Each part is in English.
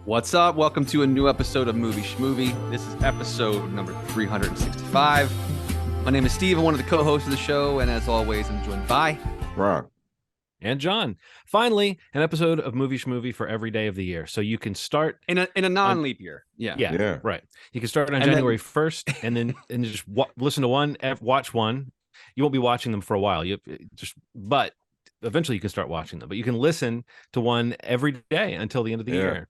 What's up? Welcome to a new episode of Movie Schmovie. This is episode number 365. My name is Steve. I'm one of the co-hosts of the show, and as always, I'm joined by Ron and John. Finally, an episode of Movie Schmovie for every day of the year, so you can start in a non-leap year. Yeah, right. You can start on January 1st, and then just listen to one, watch one. You won't be watching them for a while. But eventually you can start watching them. But you can listen to one every day until the end of the year.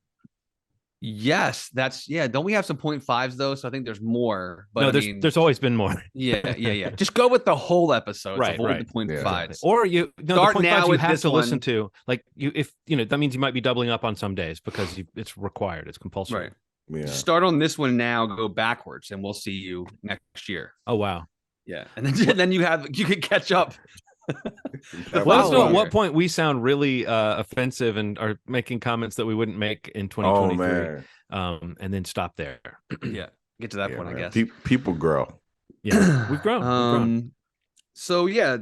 Yes, don't we have some 0.5s though? So I think there's more. But no, there's always been more. Yeah. Just go with the whole episode. Right. The 0.5s. Or start now with have to one. listen to. Like that means you might be doubling up on some days because it's required. It's compulsory. Right. Yeah. Start on this one now. Go backwards, and we'll see you next year. Oh wow. Yeah, and then you can catch up. Let us know at what point we sound really offensive and are making comments that we wouldn't make in 2023. And then stop there. Yeah, get to that point, man. I guess. People grow. Yeah, we've grown. So yeah,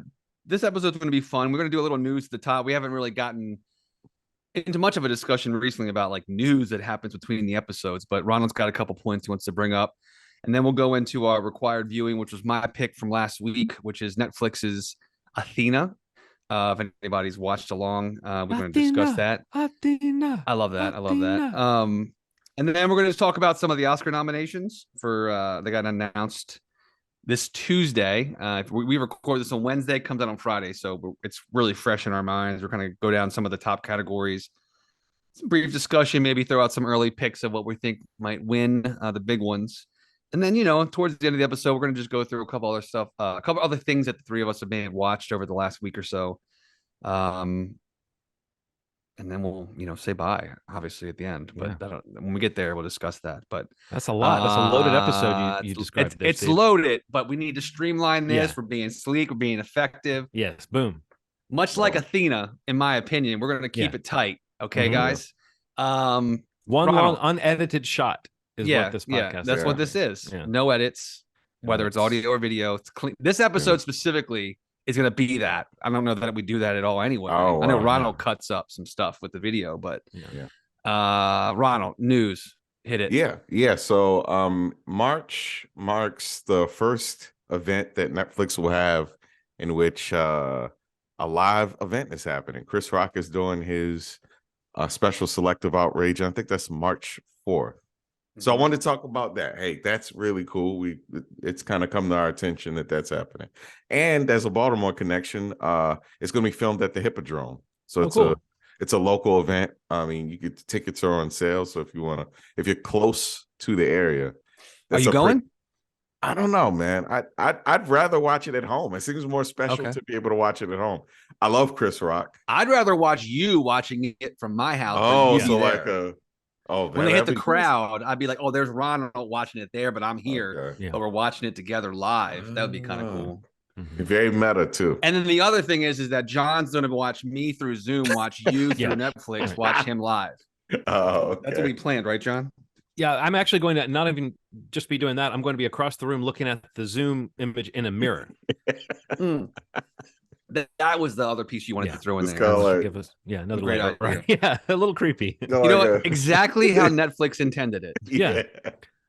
this episode's going to be fun. We're going to do a little news at the top. We haven't really gotten into much of a discussion recently about like news that happens between the episodes, but Ronald's got a couple points he wants to bring up, and then we'll go into our required viewing, which was my pick from last week, which is Netflix's Athena. If anybody's watched along, we're going to discuss that. Athena. I love that. And then we're going to talk about some of the Oscar nominations for they got announced this Tuesday. If we record this on Wednesday, it comes out on Friday, so it's really fresh in our minds. We're going to go down some of the top categories, some brief discussion, maybe throw out some early picks of what we think might win, the big ones. And then, towards the end of the episode, we're going to just go through a couple other stuff, a couple other things that the three of us have watched over the last week or so. And then we'll, say bye, obviously, at the end. But when we get there, we'll discuss that. But that's a lot. That's a loaded episode you described. It's loaded, but we need to streamline this. We're being sleek. We're being effective. Yes, boom. Much like Athena, in my opinion, we're going to keep it tight. Okay, guys? One long unedited shot. What this podcast is. That's what this is. Yeah. No edits, whether it's audio or video. It's clean. This episode specifically is going to be that. I don't know that we do that at all anyway. I know Ronald cuts up some stuff with the video, but Ronald, news, hit it. Yeah. So March marks the first event that Netflix will have in which a live event is happening. Chris Rock is doing his special selective outrage. I think that's March 4th. So I wanted to talk about that. Hey, that's really cool. It's kind of come to our attention that that's happening. And as a Baltimore connection, it's going to be filmed at the Hippodrome. So it's a local event. I mean, tickets are on sale. So if you're close to the area, are you going? I don't know, man. I'd rather watch it at home. It seems more special to be able to watch it at home. I love Chris Rock. I'd rather watch you watching it from my house. When they hit the crowd, I'd be like, there's Ronald watching it there, but I'm here. Okay. But we're watching it together live. That would be kind of cool. Very meta too. And then the other thing is that John's going to watch me through Zoom, watch you through Netflix, watch him live. Oh, okay. That's what we planned, right, John? Yeah, I'm actually going to not even just be doing that. I'm going to be across the room looking at the Zoom image in a mirror. That was the other piece you wanted to throw in there. Give us another great idea. Right? Yeah, a little creepy. Exactly how Netflix intended it. Yeah.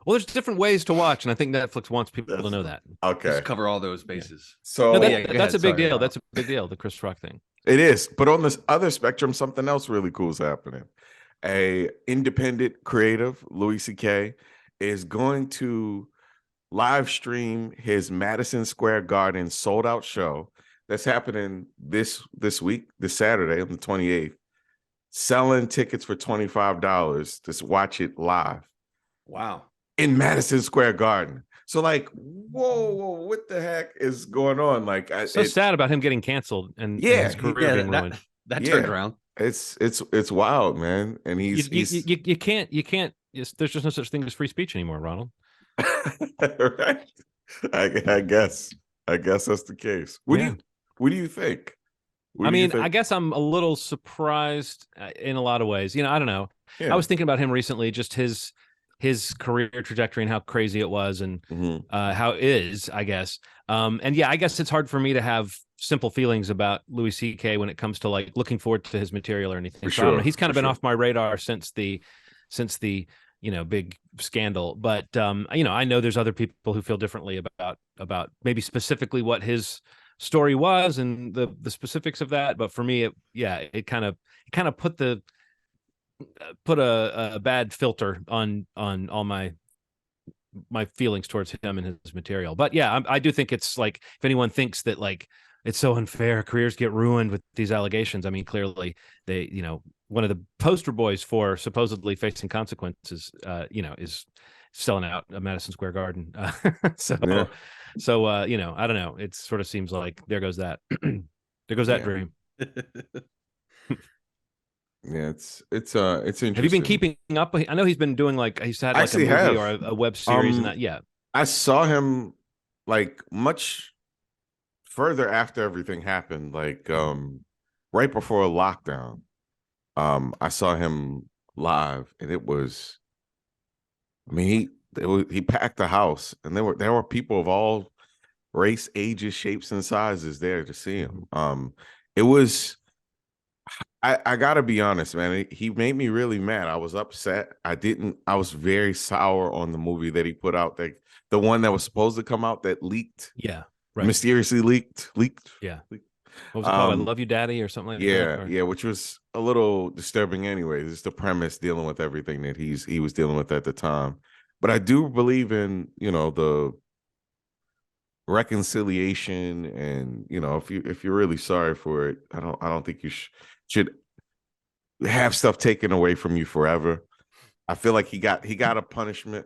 Well, there's different ways to watch, and I think Netflix wants people to know that. Okay. Just cover all those bases. So that's a big deal. That's a big deal, the Chris Rock thing. It is. But on this other spectrum, something else really cool is happening. A independent creative, Louis C.K., is going to live stream his Madison Square Garden sold-out show that's happening this week, this Saturday on the 28th, selling tickets for $25 to watch it live. Wow. In Madison Square Garden. So whoa, what the heck is going on? Sad about him getting canceled and his career being ruined. That turned around. It's wild, man. And he's you can't there's just no such thing as free speech anymore, Ronald. Right. I guess that's the case. What do you think? I guess I'm a little surprised in a lot of ways. I don't know. I was thinking about him recently, just his career trajectory and how crazy it was and how it is, I guess. I guess it's hard for me to have simple feelings about Louis C.K. when it comes to looking forward to his material or anything. So I don't know. He's kind of been off my radar since the since the big scandal. But I know there's other people who feel differently about maybe specifically what his story was and the specifics of that. But for me, it kind of put a bad filter on all my feelings towards him and his material. But yeah, I do think it's like, if anyone thinks that like it's so unfair, careers get ruined with these allegations, I mean, clearly they, one of the poster boys for supposedly facing consequences, is selling out a Madison Square Garden. So I don't know. It sort of seems like there goes that dream. Yeah, it's interesting. Have you been keeping up? I know he's been doing he's had like a movie or a web series and that. Yeah, I saw him like much further after everything happened, like right before lockdown. I saw him live, and it was, I mean, he packed the house, and there were people of all race, ages, shapes, and sizes there to see him. It was. I gotta be honest, man. He made me really mad. I was upset. I was very sour on the movie that he put out. The one that was supposed to come out that leaked. Yeah. Right. Mysteriously leaked. Yeah. What was it called? I Love You, Daddy, or something like that? Yeah, which was a little disturbing anyways. It's the premise dealing with everything that he was dealing with at the time. But I do believe in, the reconciliation, and if you're really sorry for it, I don't think you should have stuff taken away from you forever. I feel like he got a punishment.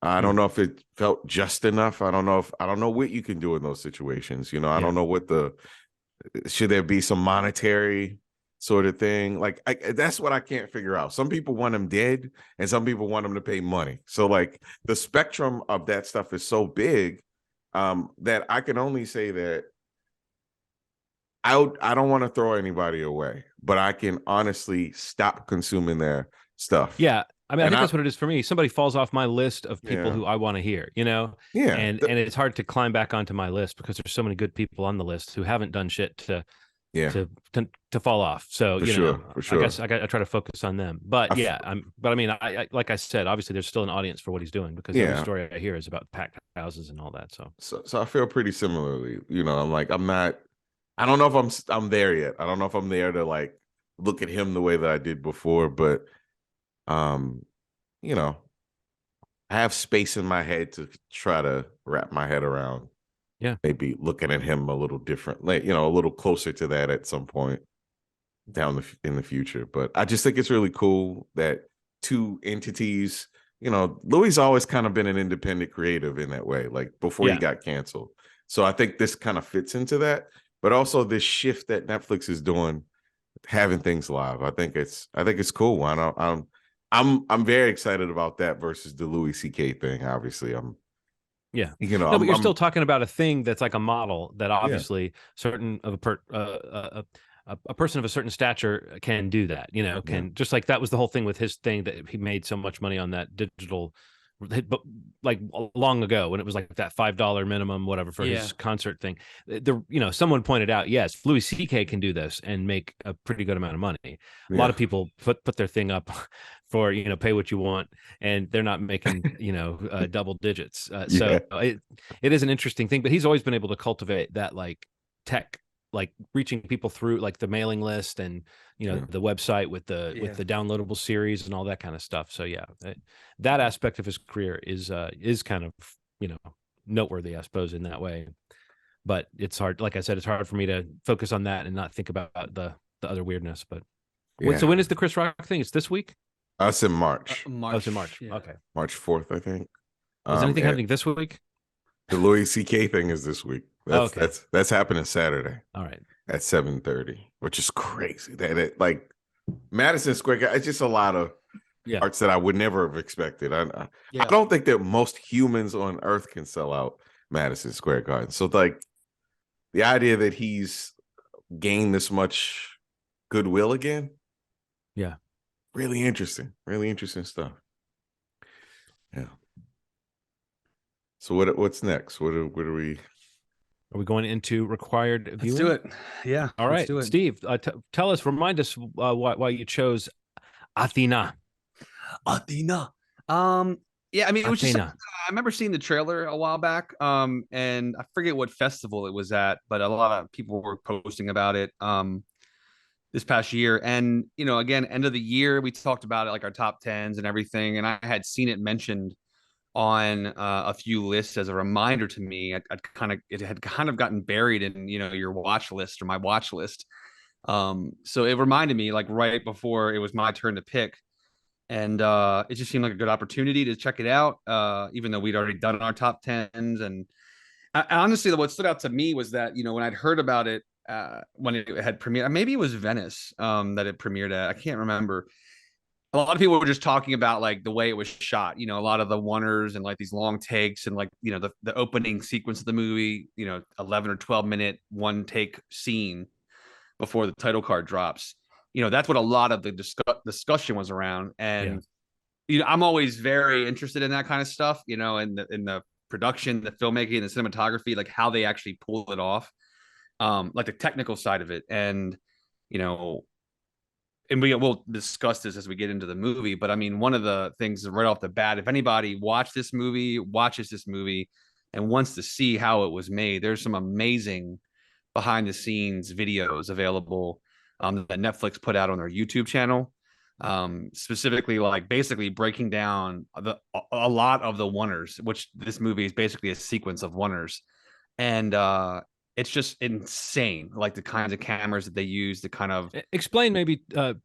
I don't know if it felt just enough. I don't know what you can do in those situations. I don't know what should there be some monetary sort of thing? Like that's what I can't figure out. Some people want him dead, and some people want him to pay money. So like the spectrum of that stuff is so big that I can only say that I don't want to throw anybody away, but I can honestly stop consuming their stuff. Yeah. I mean, I think that's what it is for me. Somebody falls off my list of people who I want to hear, Yeah. And it's hard to climb back onto my list because there's so many good people on the list who haven't done shit to fall off. So, for sure. I guess I try to focus on them. But I like I said, obviously there's still an audience for what he's doing, because every story I hear is about packed houses and all that. So I feel pretty similarly. I'm like, I don't know if I'm there yet. I don't know if I'm there to like look at him the way that I did before, but I have space in my head to try to wrap my head around. Yeah. Maybe looking at him a little different, a little closer to that at some point in the future. But I just think it's really cool that two entities, Louis always kind of been an independent creative in that way, like before he got canceled. So I think this kind of fits into that. But also this shift that Netflix is doing, having things live. I think it's cool. I'm very excited about that versus the Louis C.K. thing. Obviously, but you're still talking about a thing that's like a model that obviously certain of a person of a certain stature can do that. Just like that was the whole thing with his thing, that he made so much money on that digital. But like long ago, when it was like that $5 minimum, whatever, for his concert thing, someone pointed out, yes, Louis C.K. can do this and make a pretty good amount of money. A lot of people put their thing up for pay what you want, and they're not making double digits. So it is an interesting thing. But he's always been able to cultivate that like tech, like reaching people through like the mailing list and the website with the downloadable series and all that kind of stuff. So that aspect of his career is kind of noteworthy, I suppose, in that way. But it's hard, like I said, it's hard for me to focus on that and not think about the other weirdness. But so when is the Chris Rock thing? It's this week? It's in March. It's in March. Yeah. Okay, March 4th, I think. Is anything happening this week? The Louis C.K. thing is this week. That's happening Saturday. All right. At 7:30, which is crazy. That like Madison Square, it's just a lot of arts that I would never have expected. I don't think that most humans on Earth can sell out Madison Square Garden. So like the idea that he's gained this much goodwill again, really interesting stuff. Yeah. So what's next? What are we? Are we going into required viewing? Let's do it. Yeah. All right, Steve, remind us why you chose Athena. Athena. Yeah, I mean, it was just Athena. I remember seeing the trailer a while back. And I forget what festival it was at, but a lot of people were posting about it this past year. And again, end of the year, we talked about it, like our top tens and everything. And I had seen it mentioned on a few lists as a reminder to me. It had kind of gotten buried in your watch list or my watch list. So it reminded me, like, right before it was my turn to pick, and it just seemed like a good opportunity to check it out, even though we'd already done our top tens. And honestly, what stood out to me was that when I'd heard about it, when it had premiered, maybe it was Venice, that it premiered at, I can't remember. A lot of people were just talking about like the way it was shot, a lot of the oneers and like these long takes, and like the opening sequence of the movie, 11 or 12 minute one take scene before the title card drops. That's what a lot of the discussion was around. And I'm always very interested in that kind of stuff, in the production, the filmmaking, the cinematography, like how they actually pull it off, like the technical side of it. And you know and we'll discuss this as we get into the movie, but I mean, one of the things right off the bat, if anybody watches this movie and wants to see how it was made, there's some amazing behind the scenes videos available, that Netflix put out on their YouTube channel, specifically like basically breaking down a lot of the oneers, which this movie is basically a sequence of oneers. And it's just insane, like the kinds of cameras that they use to kind of explain maybe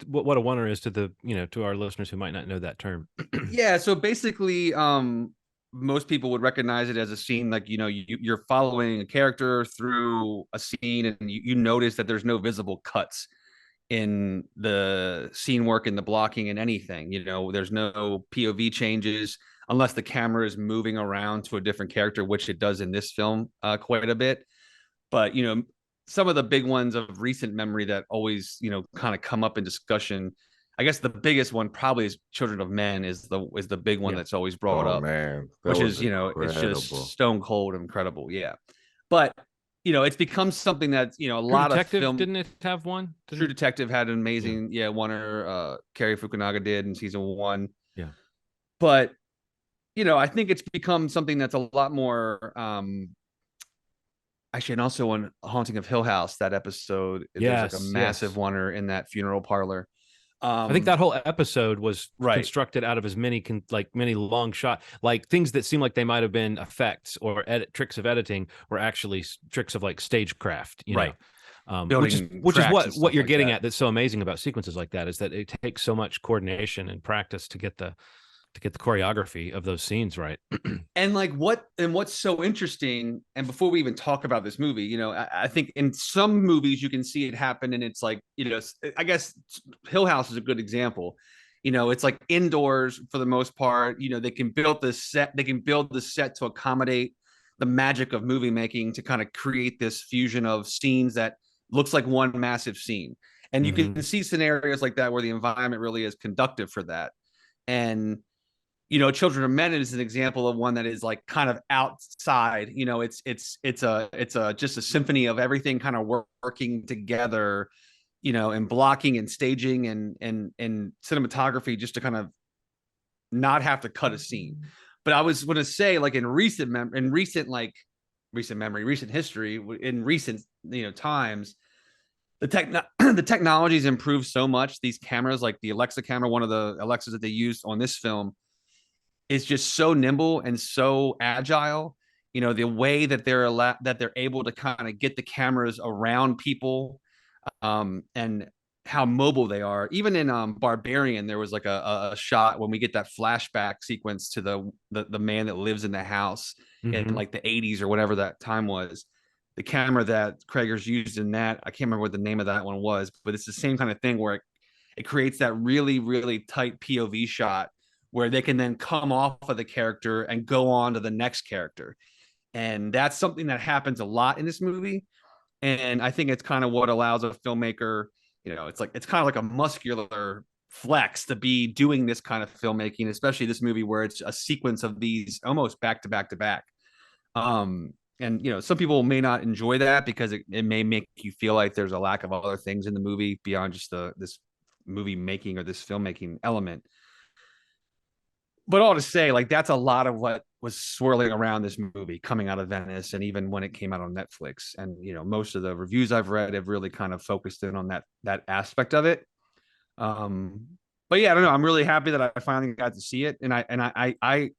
what a oneer is to the to our listeners who might not know that term. Yeah, so basically, most people would recognize it as a scene, like you're following a character through a scene, and you notice that there's no visible cuts in the scene work and the blocking and anything. There's no POV changes unless the camera is moving around to a different character, which it does in this film quite a bit. But some of the big ones of recent memory that always kind of come up in discussion, I guess the biggest one probably is Children of Men is the big one that's always brought up. Man, which is it's just stone cold incredible. Yeah. But it's become something that a lot Detective, of film. didn't it have one? True Detective had an amazing oneer. Carrie Fukunaga did in season 1. Yeah. But I think it's become something that's a lot more actually. And also on Haunting of Hill House, that episode, there's like a massive oneer in that funeral parlor. I think that whole episode was constructed out of as many many long shot, like things that seem like they might have been effects or tricks of editing were actually tricks of like stagecraft, right? Which is what you're getting at. That's so amazing about sequences like that, is that it takes so much coordination and practice to get the choreography of those scenes right. And what's so interesting, and before we even talk about this movie, I think in some movies you can see it happen, and it's like, I guess Hill House is a good example. It's like indoors for the most part. They can build the set to accommodate the magic of movie making, to kind of create this fusion of scenes that looks like one massive scene. And you can see scenarios like that where the environment really is conductive for that. And Children of Men is an example of one that is like kind of outside. It's just a symphony of everything kind of working together, and blocking and staging and cinematography, just to kind of not have to cut a scene. But I was going to say, like, in recent history, in recent times, the technology's improved so much. These cameras, like the Alexa camera, one of the Alexas that they used on this film, is just so nimble and so agile. The way that they're able to kind of get the cameras around people, and how mobile they are. Even in Barbarian, there was like a shot when we get that flashback sequence to the man that lives in the house in like the 80s or whatever that time was. The camera that Krager's used in that, I can't remember what the name of that one was, but it's the same kind of thing where it creates that really, really tight POV shot where they can then come off of the character and go on to the next character. And that's something that happens a lot in this movie. And I think it's kind of what allows a filmmaker, it's kind of like a muscular flex to be doing this kind of filmmaking, especially this movie where it's a sequence of these almost back to back to back. And some people may not enjoy that because it may make you feel like there's a lack of other things in the movie beyond just this movie making or this filmmaking element. but all to say, like, that's a lot of what was swirling around this movie coming out of Venice, and even when it came out on Netflix. And most of the reviews I've read have really kind of focused in on that aspect of it. But yeah, I don't know. I'm really happy that I finally got to see it, and I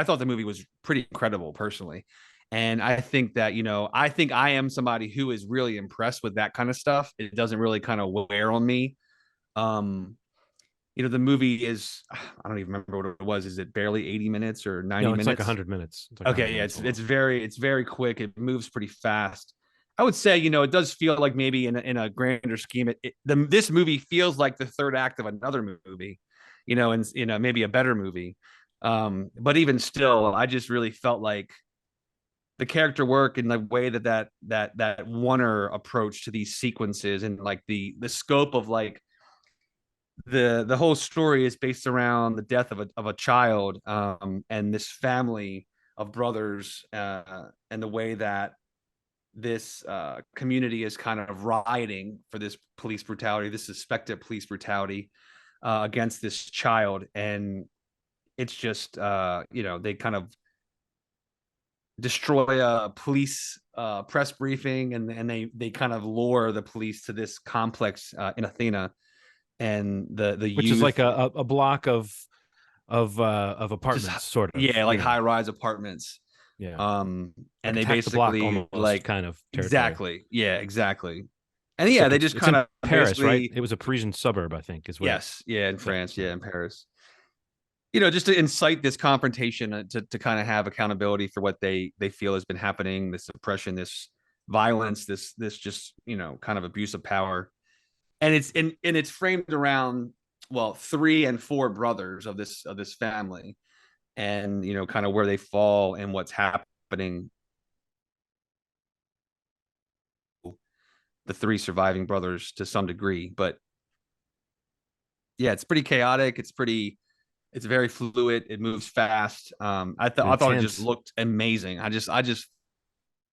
thought the movie was pretty incredible personally. And I think that, I think I am somebody who is really impressed with that kind of stuff. It doesn't really kind of wear on me. Um, the movie is, I don't even remember what it was. Is it barely 80 minutes or 90 No, it's minutes? like 100 minutes. It's like okay, yeah, it's very quick. It moves pretty fast. I would say, it does feel like maybe in a grander scheme, this movie feels like the third act of another movie, and maybe a better movie. But even still, I just really felt like the character work and the way that Warner approach to these sequences, and like the scope of like the whole story is based around the death of a child, and this family of brothers, and the way that this community is kind of rioting for this police brutality, this suspected police brutality, against this child. And it's just, they kind of destroy a police press briefing, and they kind of lure the police to this complex in Athena, and the which youth, is like a block of apartments, just, sort of. yeah, like high-rise apartments. Yeah. And Like they attack the block basically, almost, like, kind of territory. exactly, yeah, exactly. And yeah, Except they just it's kind in of Paris, right? basically, It was a Parisian suburb, I think, is where. yes, yeah, in France, yeah, in Paris. Just to incite this confrontation, to kind of have accountability for what they feel has been happening, this oppression, this violence, this just, kind of abuse of power. And it's framed around, well, 3 and 4 brothers of this family, and kind of where they fall and what's happening. The 3 surviving brothers to some degree, but yeah, it's pretty chaotic. It's very fluid. It moves fast. I thought it just looked amazing. I just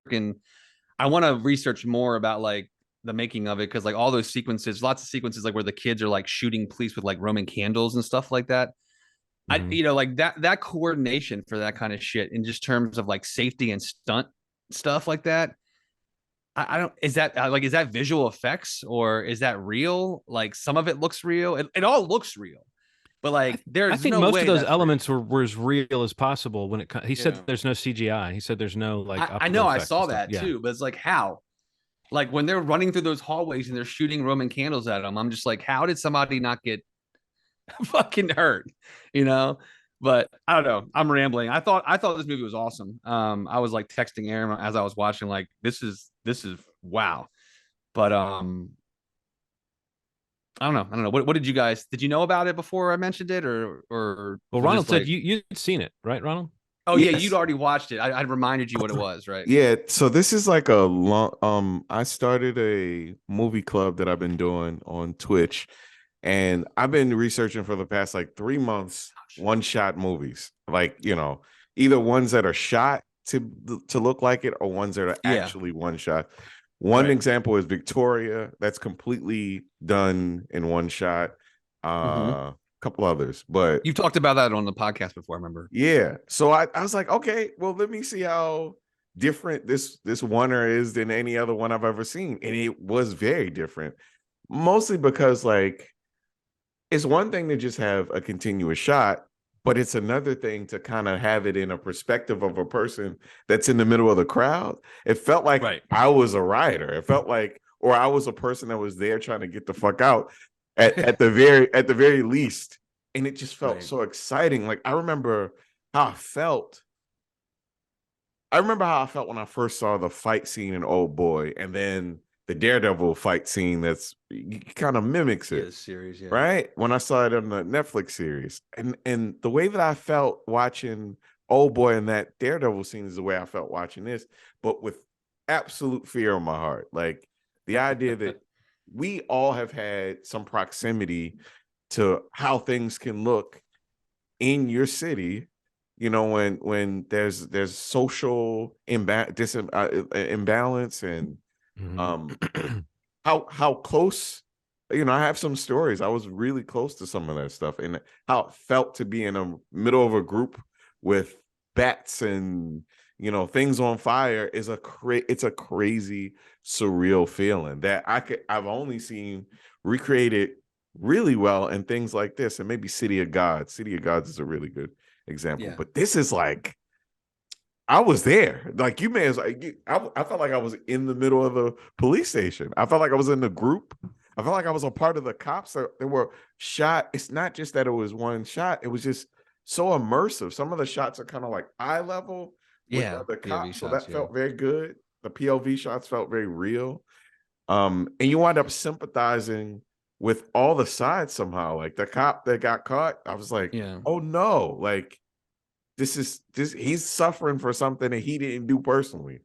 freaking, I want to research more about like the making of it, because like all those sequences, lots of sequences, like where the kids are like shooting police with like Roman candles and stuff like that. Like that coordination for that kind of shit, in just terms of like safety and stunt stuff like that. I don't, is that visual effects, or is that real? Like, some of it looks real. It all looks real, but like I there's think no most way of those that's elements real. were as real as possible when he said Yeah. there's no CGI. He said there's no like I optical know, I effects and saw stuff. that Yeah. too, but it's like, how? Like, when they're running through those hallways and they're shooting Roman candles at them, I'm just like, how did somebody not get fucking hurt? You know? But I don't know. I'm rambling. I thought this movie was awesome. I was like texting Aaron as I was watching, like, this is wow. But I don't know. What did you know about it before I mentioned it, or Well, was Ronald this said like, you'd seen it, right, Ronald? oh yeah, Yes. you'd already watched it. I reminded you what it was, right? Yeah, so this is like a long I started a movie club that I've been doing on Twitch, and I've been researching for the past like 3 months one-shot movies. Like, either ones that are shot to look like it, or ones that are Yeah. actually one shot. One Right. example is Victoria, that's completely done in one shot. A couple others, but You've talked about that on the podcast before, I remember. yeah. So I was like, okay, well, let me see how different this oneer is than any other one I've ever seen. And it was very different. Mostly because, like, it's one thing to just have a continuous shot, but it's another thing to kind of have it in a perspective of a person that's in the middle of the crowd. It felt like Right. I was a rioter. It felt like, or I was a person that was there trying to get the fuck out at the very least. And it just felt so exciting. Like, I remember how I felt. I remember how I felt when I first saw the fight scene in Old Boy, and then the Daredevil fight scene that's kind of mimics it. Yeah, series, yeah. Right? When I saw it on the Netflix series. And the way that I felt watching Old Boy and that Daredevil scene is the way I felt watching this, but with absolute fear in my heart. Like, the idea that we all have had some proximity to how things can look in your city, when there's social imbalance and how close I have some stories. I was really close to some of that stuff, and how it felt to be in the middle of a group with bats and things on fire is it's a crazy, surreal feeling that I've only seen recreated really well in things like this, and maybe City of God. City of Gods is a really good example, but this is like, I was there. Like, you may as I felt like I was in the middle of a police station. I felt like I was in the group. I felt like I was a part of the cops that were shot. It's not just that it was one shot. It was just so immersive. Some of the shots are kind of like eye level with the cops. So that felt very good. The POV shots felt very real. And you wind up sympathizing with all the sides somehow. Like the cop that got caught, I was like, oh no, like this he's suffering for something that he didn't do personally.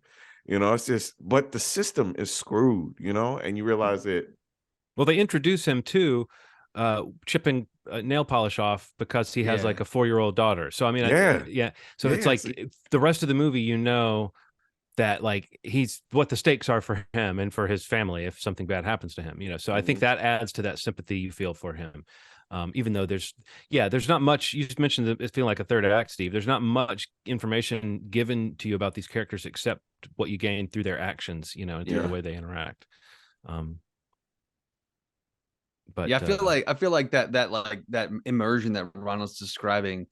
It's just, but the system is screwed, and you realize it. Well, they introduce him to chipping nail polish off because he has like a 4-year-old daughter. So I mean, So it's like the rest of the movie, that like he's what the stakes are for him and for his family if something bad happens to him. So I think that adds to that sympathy you feel for him. Even though there's not much. You just mentioned it feeling like a third act, Steve. There's not much information given to you about these characters except what you gain through their actions, and through the way they interact. But I feel like that immersion that Ronald's describing,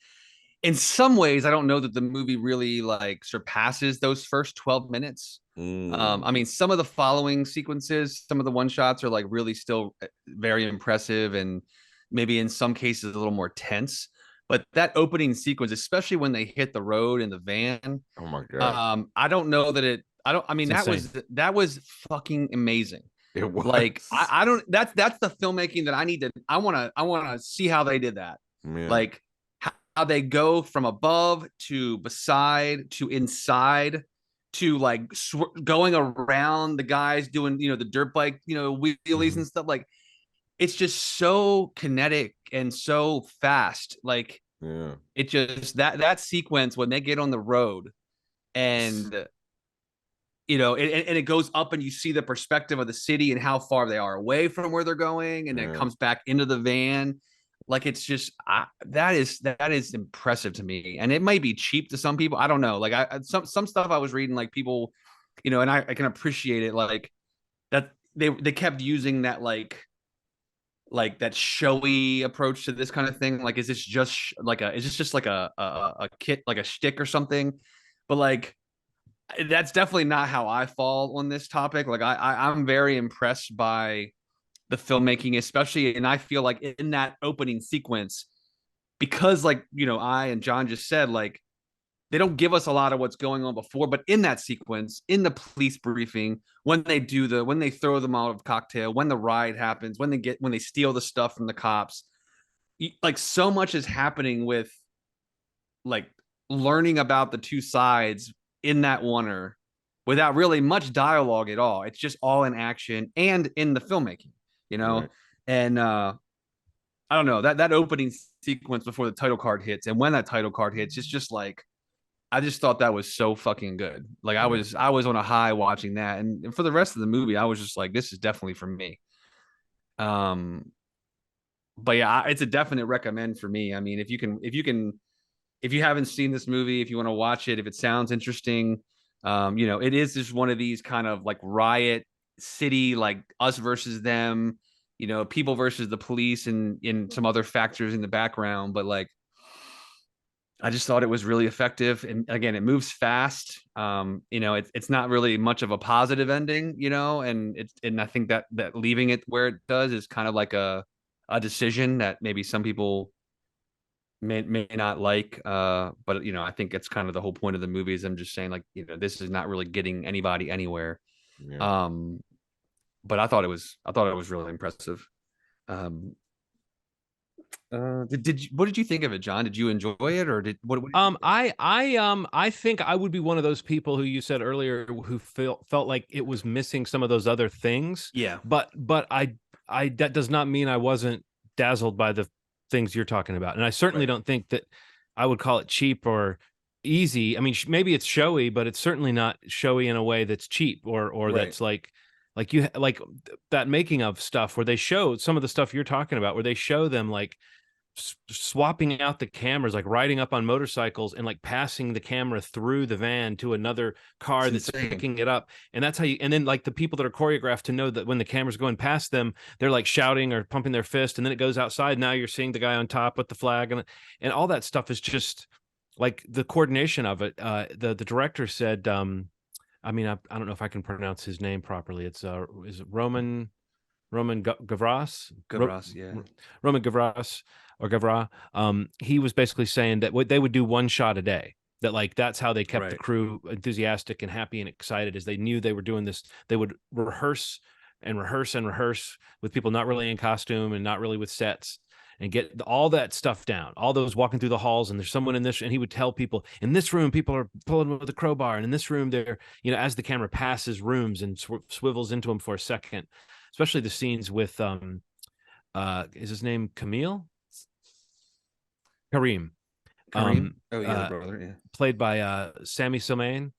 in some ways, I don't know that the movie really like surpasses those first 12 minutes. I mean, some of the following sequences, some of the one shots are like really still very impressive and maybe in some cases a little more tense. But that opening sequence, especially when they hit the road in the van, oh my god, I don't know that it. I don't. I mean, that was fucking amazing. It was like I don't. That's the filmmaking that I need to. I want to see how they did that. Like how they go from above to beside to inside to like going around the guys doing the dirt bike wheelies and stuff. Like it's just so kinetic and so fast. Like it just that sequence when they get on the road and and it goes up and you see the perspective of the city and how far they are away from where they're going, and then it comes back into the van. Like it's just that is impressive to me, and it might be cheap to some people. I don't know. Like some stuff I was reading, like people, and I can appreciate it. Like that they kept using that like that showy approach to this kind of thing. Like, is this just like a kit, like a shtick or something? But like that's definitely not how I fall on this topic. Like I'm very impressed by the filmmaking, especially, and I feel like in that opening sequence, because like I and John just said, like they don't give us a lot of what's going on before, but in that sequence, in the police briefing, when they throw the Molotov cocktail, when the ride happens, when they steal the stuff from the cops, like so much is happening with like learning about the two sides in that oneer without really much dialogue at all. It's just all in action and in the filmmaking, and I don't know, that opening sequence before the title card hits and when that title card hits, it's just like I just thought that was so fucking good. Like I was on a high watching that, and for the rest of the movie, I was just like, this is definitely for me. But yeah, it's a definite recommend for me. I mean, if you haven't seen this movie, if you want to watch it, if it sounds interesting, it is just one of these kind of like riot city, like us versus them, people versus the police and in some other factors in the background. But like, I just thought it was really effective. And again, it moves fast. It's not really much of a positive ending, and I think that leaving it where it does is kind of like a decision that maybe some people may not like. But I think it's kind of the whole point of the movie is I'm just saying like, this is not really getting anybody anywhere. But I thought it was really impressive. What did you think of it, John? Did you enjoy it, or what I think I would be one of those people who you said earlier who felt like it was missing some of those other things. Yeah. But I that does not mean I wasn't dazzled by the things you're talking about. And I certainly don't think that I would call it cheap or easy. I mean, maybe it's showy, but it's certainly not showy in a way that's cheap or that's like Like like that making of stuff where they show some of the stuff you're talking about, where they show them like swapping out the cameras, like riding up on motorcycles and like passing the camera through the van to another car that's picking it up. And that's how you, and then like the people that are choreographed to know that when the camera's going past them, they're like shouting or pumping their fist, and then it goes outside. Now you're seeing the guy on top with the flag, and all that stuff is just like the coordination of it. The director said, I mean, I don't know if I can pronounce his name properly. It's is it Roman Gavras? Gavras, yeah. Roman Gavras or Gavra. He was basically saying that what they would do one shot a day. That like that's how they kept the crew enthusiastic and happy and excited, as they knew they were doing this. They would rehearse and rehearse and rehearse with people not really in costume and not really with sets, and get all that stuff down, all those walking through the halls, and there's someone in this, and he would tell people in this room, people are pulling with a crowbar. And in this room, they're, you know, as the camera passes rooms and swivels into them for a second, especially the scenes with, is his name Kareem? Kareem. Oh yeah, brother. Yeah. Played by Sami Somain.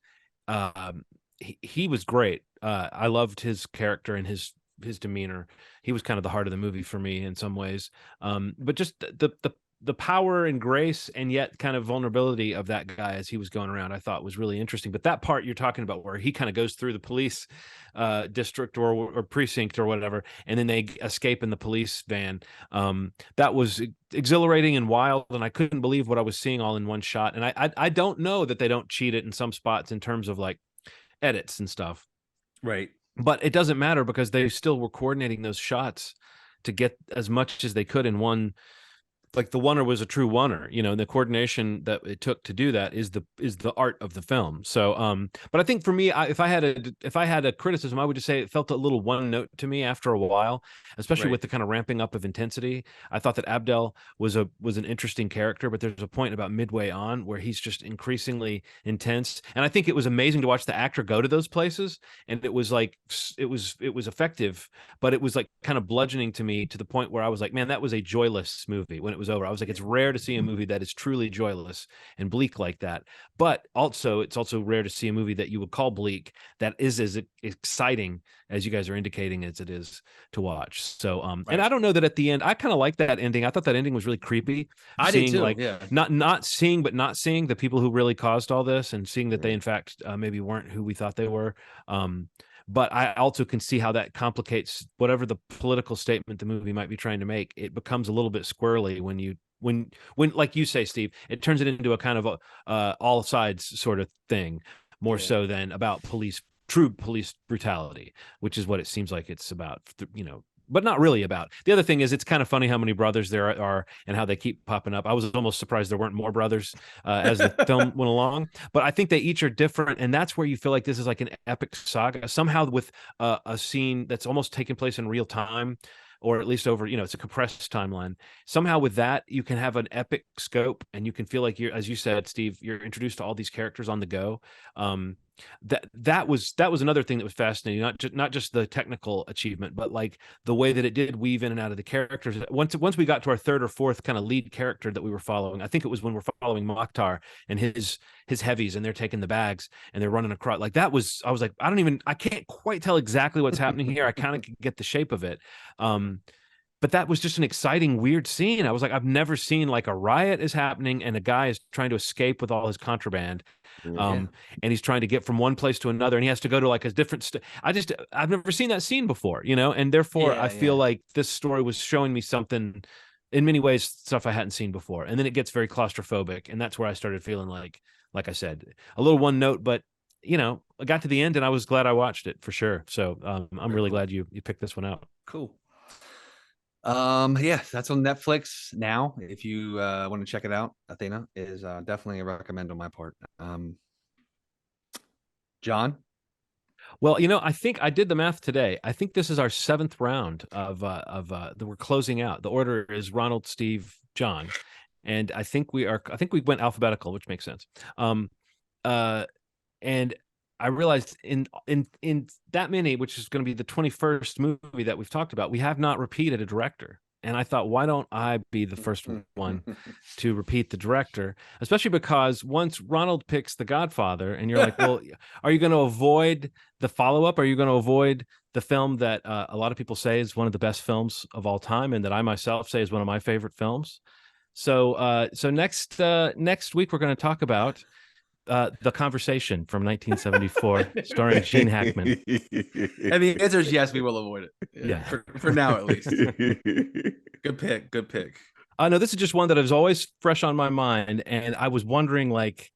He was great. I loved his character and his demeanor. He was kind of the heart of the movie for me in some ways. But just the power and grace and yet kind of vulnerability of that guy as he was going around, I thought was really interesting. But that part you're talking about where he kind of goes through the police district or precinct or whatever, and then they escape in the police van, that was exhilarating and wild, and I couldn't believe what I was seeing all in one shot. And I don't know that they don't cheat it in some spots in terms of like edits and stuff. Right. But it doesn't matter because they still were coordinating those shots to get as much as they could in one. Like the oneer was a true oneer, you know, and the coordination that it took to do that is the art of the film. So, but I think for me, if I had a criticism, I would just say it felt a little one note to me after a while, especially with the kind of ramping up of intensity. I thought that Abdel was an interesting character, but there's a point about midway on where he's just increasingly intense. And I think it was amazing to watch the actor go to those places, and it was like it was effective, but it was like kind of bludgeoning to me to the point where I was like, man, that was a joyless movie when it was over. I was like, it's rare to see a movie that is truly joyless and bleak like that. But also, it's also rare to see a movie that you would call bleak that is as exciting as you guys are indicating as it is to watch. So, and I don't know that at the end, I kind of like that ending. I thought that ending was really creepy. I did too. Like, not seeing the people who really caused all this, and seeing that they in fact maybe weren't who we thought they were. But I also can see how that complicates whatever the political statement the movie might be trying to make. It becomes a little bit squirrely when like you say, Steve, it turns it into a kind of all sides sort of thing, more so than about true police brutality, which is what it seems like it's about, you know, but not really about. The other thing is, it's kind of funny how many brothers there are and how they keep popping up. I was almost surprised there weren't more brothers as the film went along, but I think they each are different. And that's where you feel like this is like an epic saga somehow, with a scene that's almost taking place in real time, or at least over, you know, it's a compressed timeline. Somehow with that, you can have an epic scope, and you can feel like you're, as you said, Steve, you're introduced to all these characters on the go. That was another thing that was fascinating, not just the technical achievement, but like the way that it did weave in and out of the characters. Once we got to our third or fourth kind of lead character that we were following, I think it was when we're following Mokhtar and his heavies, and they're taking the bags and they're running across. Like that was, I was like, I can't quite tell exactly what's happening here. I kind of get the shape of it. But that was just an exciting, weird scene. I was like, I've never seen like a riot is happening and a guy is trying to escape with all his contraband. And he's trying to get from one place to another, and he has to go to like a different I've never seen that scene before, you know, and therefore I feel like this story was showing me something, in many ways, stuff I hadn't seen before. And then it gets very claustrophobic, and that's where I started feeling like I said, a little one note, but you know, I got to the end and I was glad I watched it for sure. So I'm really glad you picked this one out. Cool. Yeah, that's on Netflix now. If you want to check it out, Athena is definitely a recommend on my part. John? Well, you know, I think I did the math today. I think this is our 7th round of that we're closing out. The order is Ronald, Steve, John, and I think we went alphabetical, which makes sense. And I realized in that many, which is going to be the 21st movie that we've talked about, we have not repeated a director. And I thought, why don't I be the first one to repeat the director? Especially because once Ronald picks The Godfather, and you're like, well, are you going to avoid the follow-up? Are you going to avoid the film that a lot of people say is one of the best films of all time, and that I myself say is one of my favorite films? So, next week we're going to talk about The Conversation from 1974, starring Gene Hackman. And the answer is yes, we will avoid it. Yeah. For now at least. Good pick. No, this is just one that is always fresh on my mind, and I was wondering, like,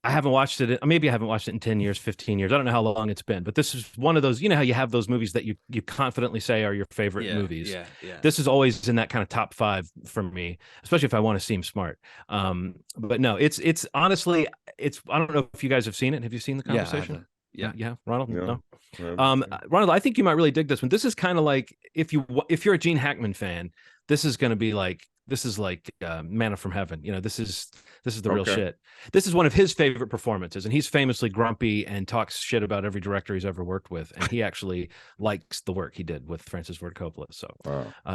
I haven't watched it. Maybe I haven't watched it in 10 years, 15 years. I don't know how long it's been, but this is one of those, you know how you have those movies that you confidently say are your favorite movies. Yeah. This is always in that kind of top 5 for me, especially if I want to seem smart. But no, it's honestly, I don't know if you guys have seen it. Have you seen The Conversation? Yeah. Ronald? Yeah. No. Ronald, I think you might really dig this one. This is kind of like, if you're a Gene Hackman fan, this is going to be like, manna from heaven. You know, this is the real shit. This is one of his favorite performances, and he's famously grumpy and talks shit about every director he's ever worked with, and he actually likes the work he did with Francis Ford Coppola. So,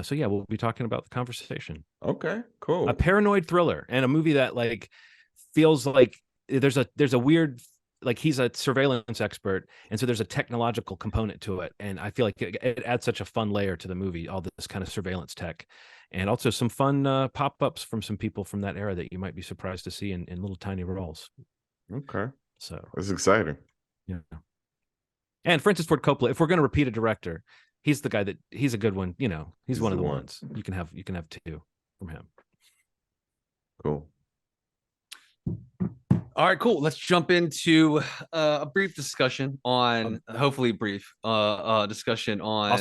so yeah, we'll be talking about The Conversation. Okay, cool. A paranoid thriller, and a movie that like feels like there's a weird, like, he's a surveillance expert, and so there's a technological component to it, and I feel like it adds such a fun layer to the movie, all this kind of surveillance tech, and also some fun pop-ups from some people from that era that you might be surprised to see in little tiny roles. Okay, so that's exciting. Yeah. And Francis Ford Coppola, if we're going to repeat a director, he's the guy he's a good one. You know, he's one of the ones. You can have 2 from him. Cool. All right, cool. Let's jump into a brief discussion on, hopefully brief, discussion on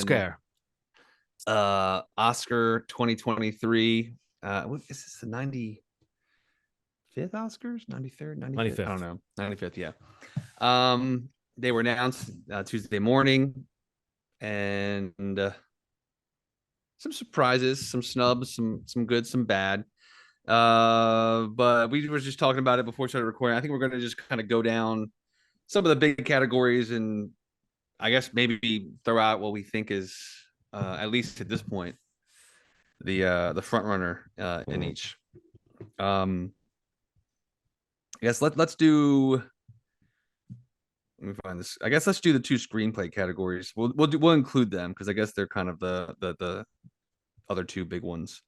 Oscar 2023. What is this, the 95th Oscars? 93rd? 95th? I don't know. 95th, yeah. They were announced Tuesday morning, and some surprises, some snubs, some good, some bad. But we were just talking about it before we started recording. I think we're going to just kind of go down some of the big categories, and I guess maybe throw out what we think is, at least at this point, the front runner in each. I guess let's do. Let me find this. I guess let's do the 2 screenplay categories. We'll include them because I guess they're kind of the other 2 big ones.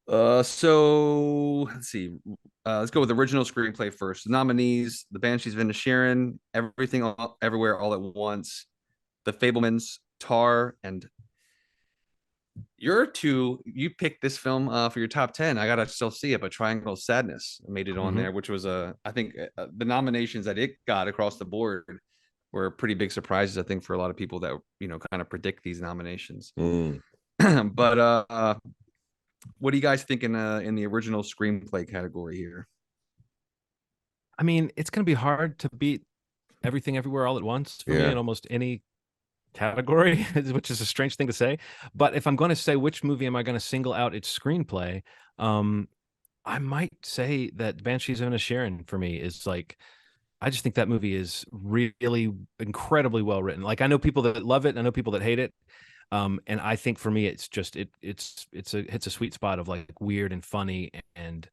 So let's see. Let's go with original screenplay first. The nominees: The Banshees of Inisherin, Everything Everywhere All at Once, The Fabelmans, Tar, and you picked this film for your top 10. I gotta still see it, but Triangle of Sadness made it on there, which was I think the nominations that it got across the board were pretty big surprises, I think, for a lot of people that kind of predict these nominations. But what are you guys thinking in the original screenplay category here? I mean, it's going to be hard to beat Everything Everywhere All at Once for me in almost any category, which is a strange thing to say. But if I'm going to say which movie am I going to single out its screenplay, I might say that Banshees of Inisherin for me is like, I just think that movie is really incredibly well written. Like, I know people that love it, I know people that hate it. And I think for me, it's just it hits a sweet spot of like weird and funny and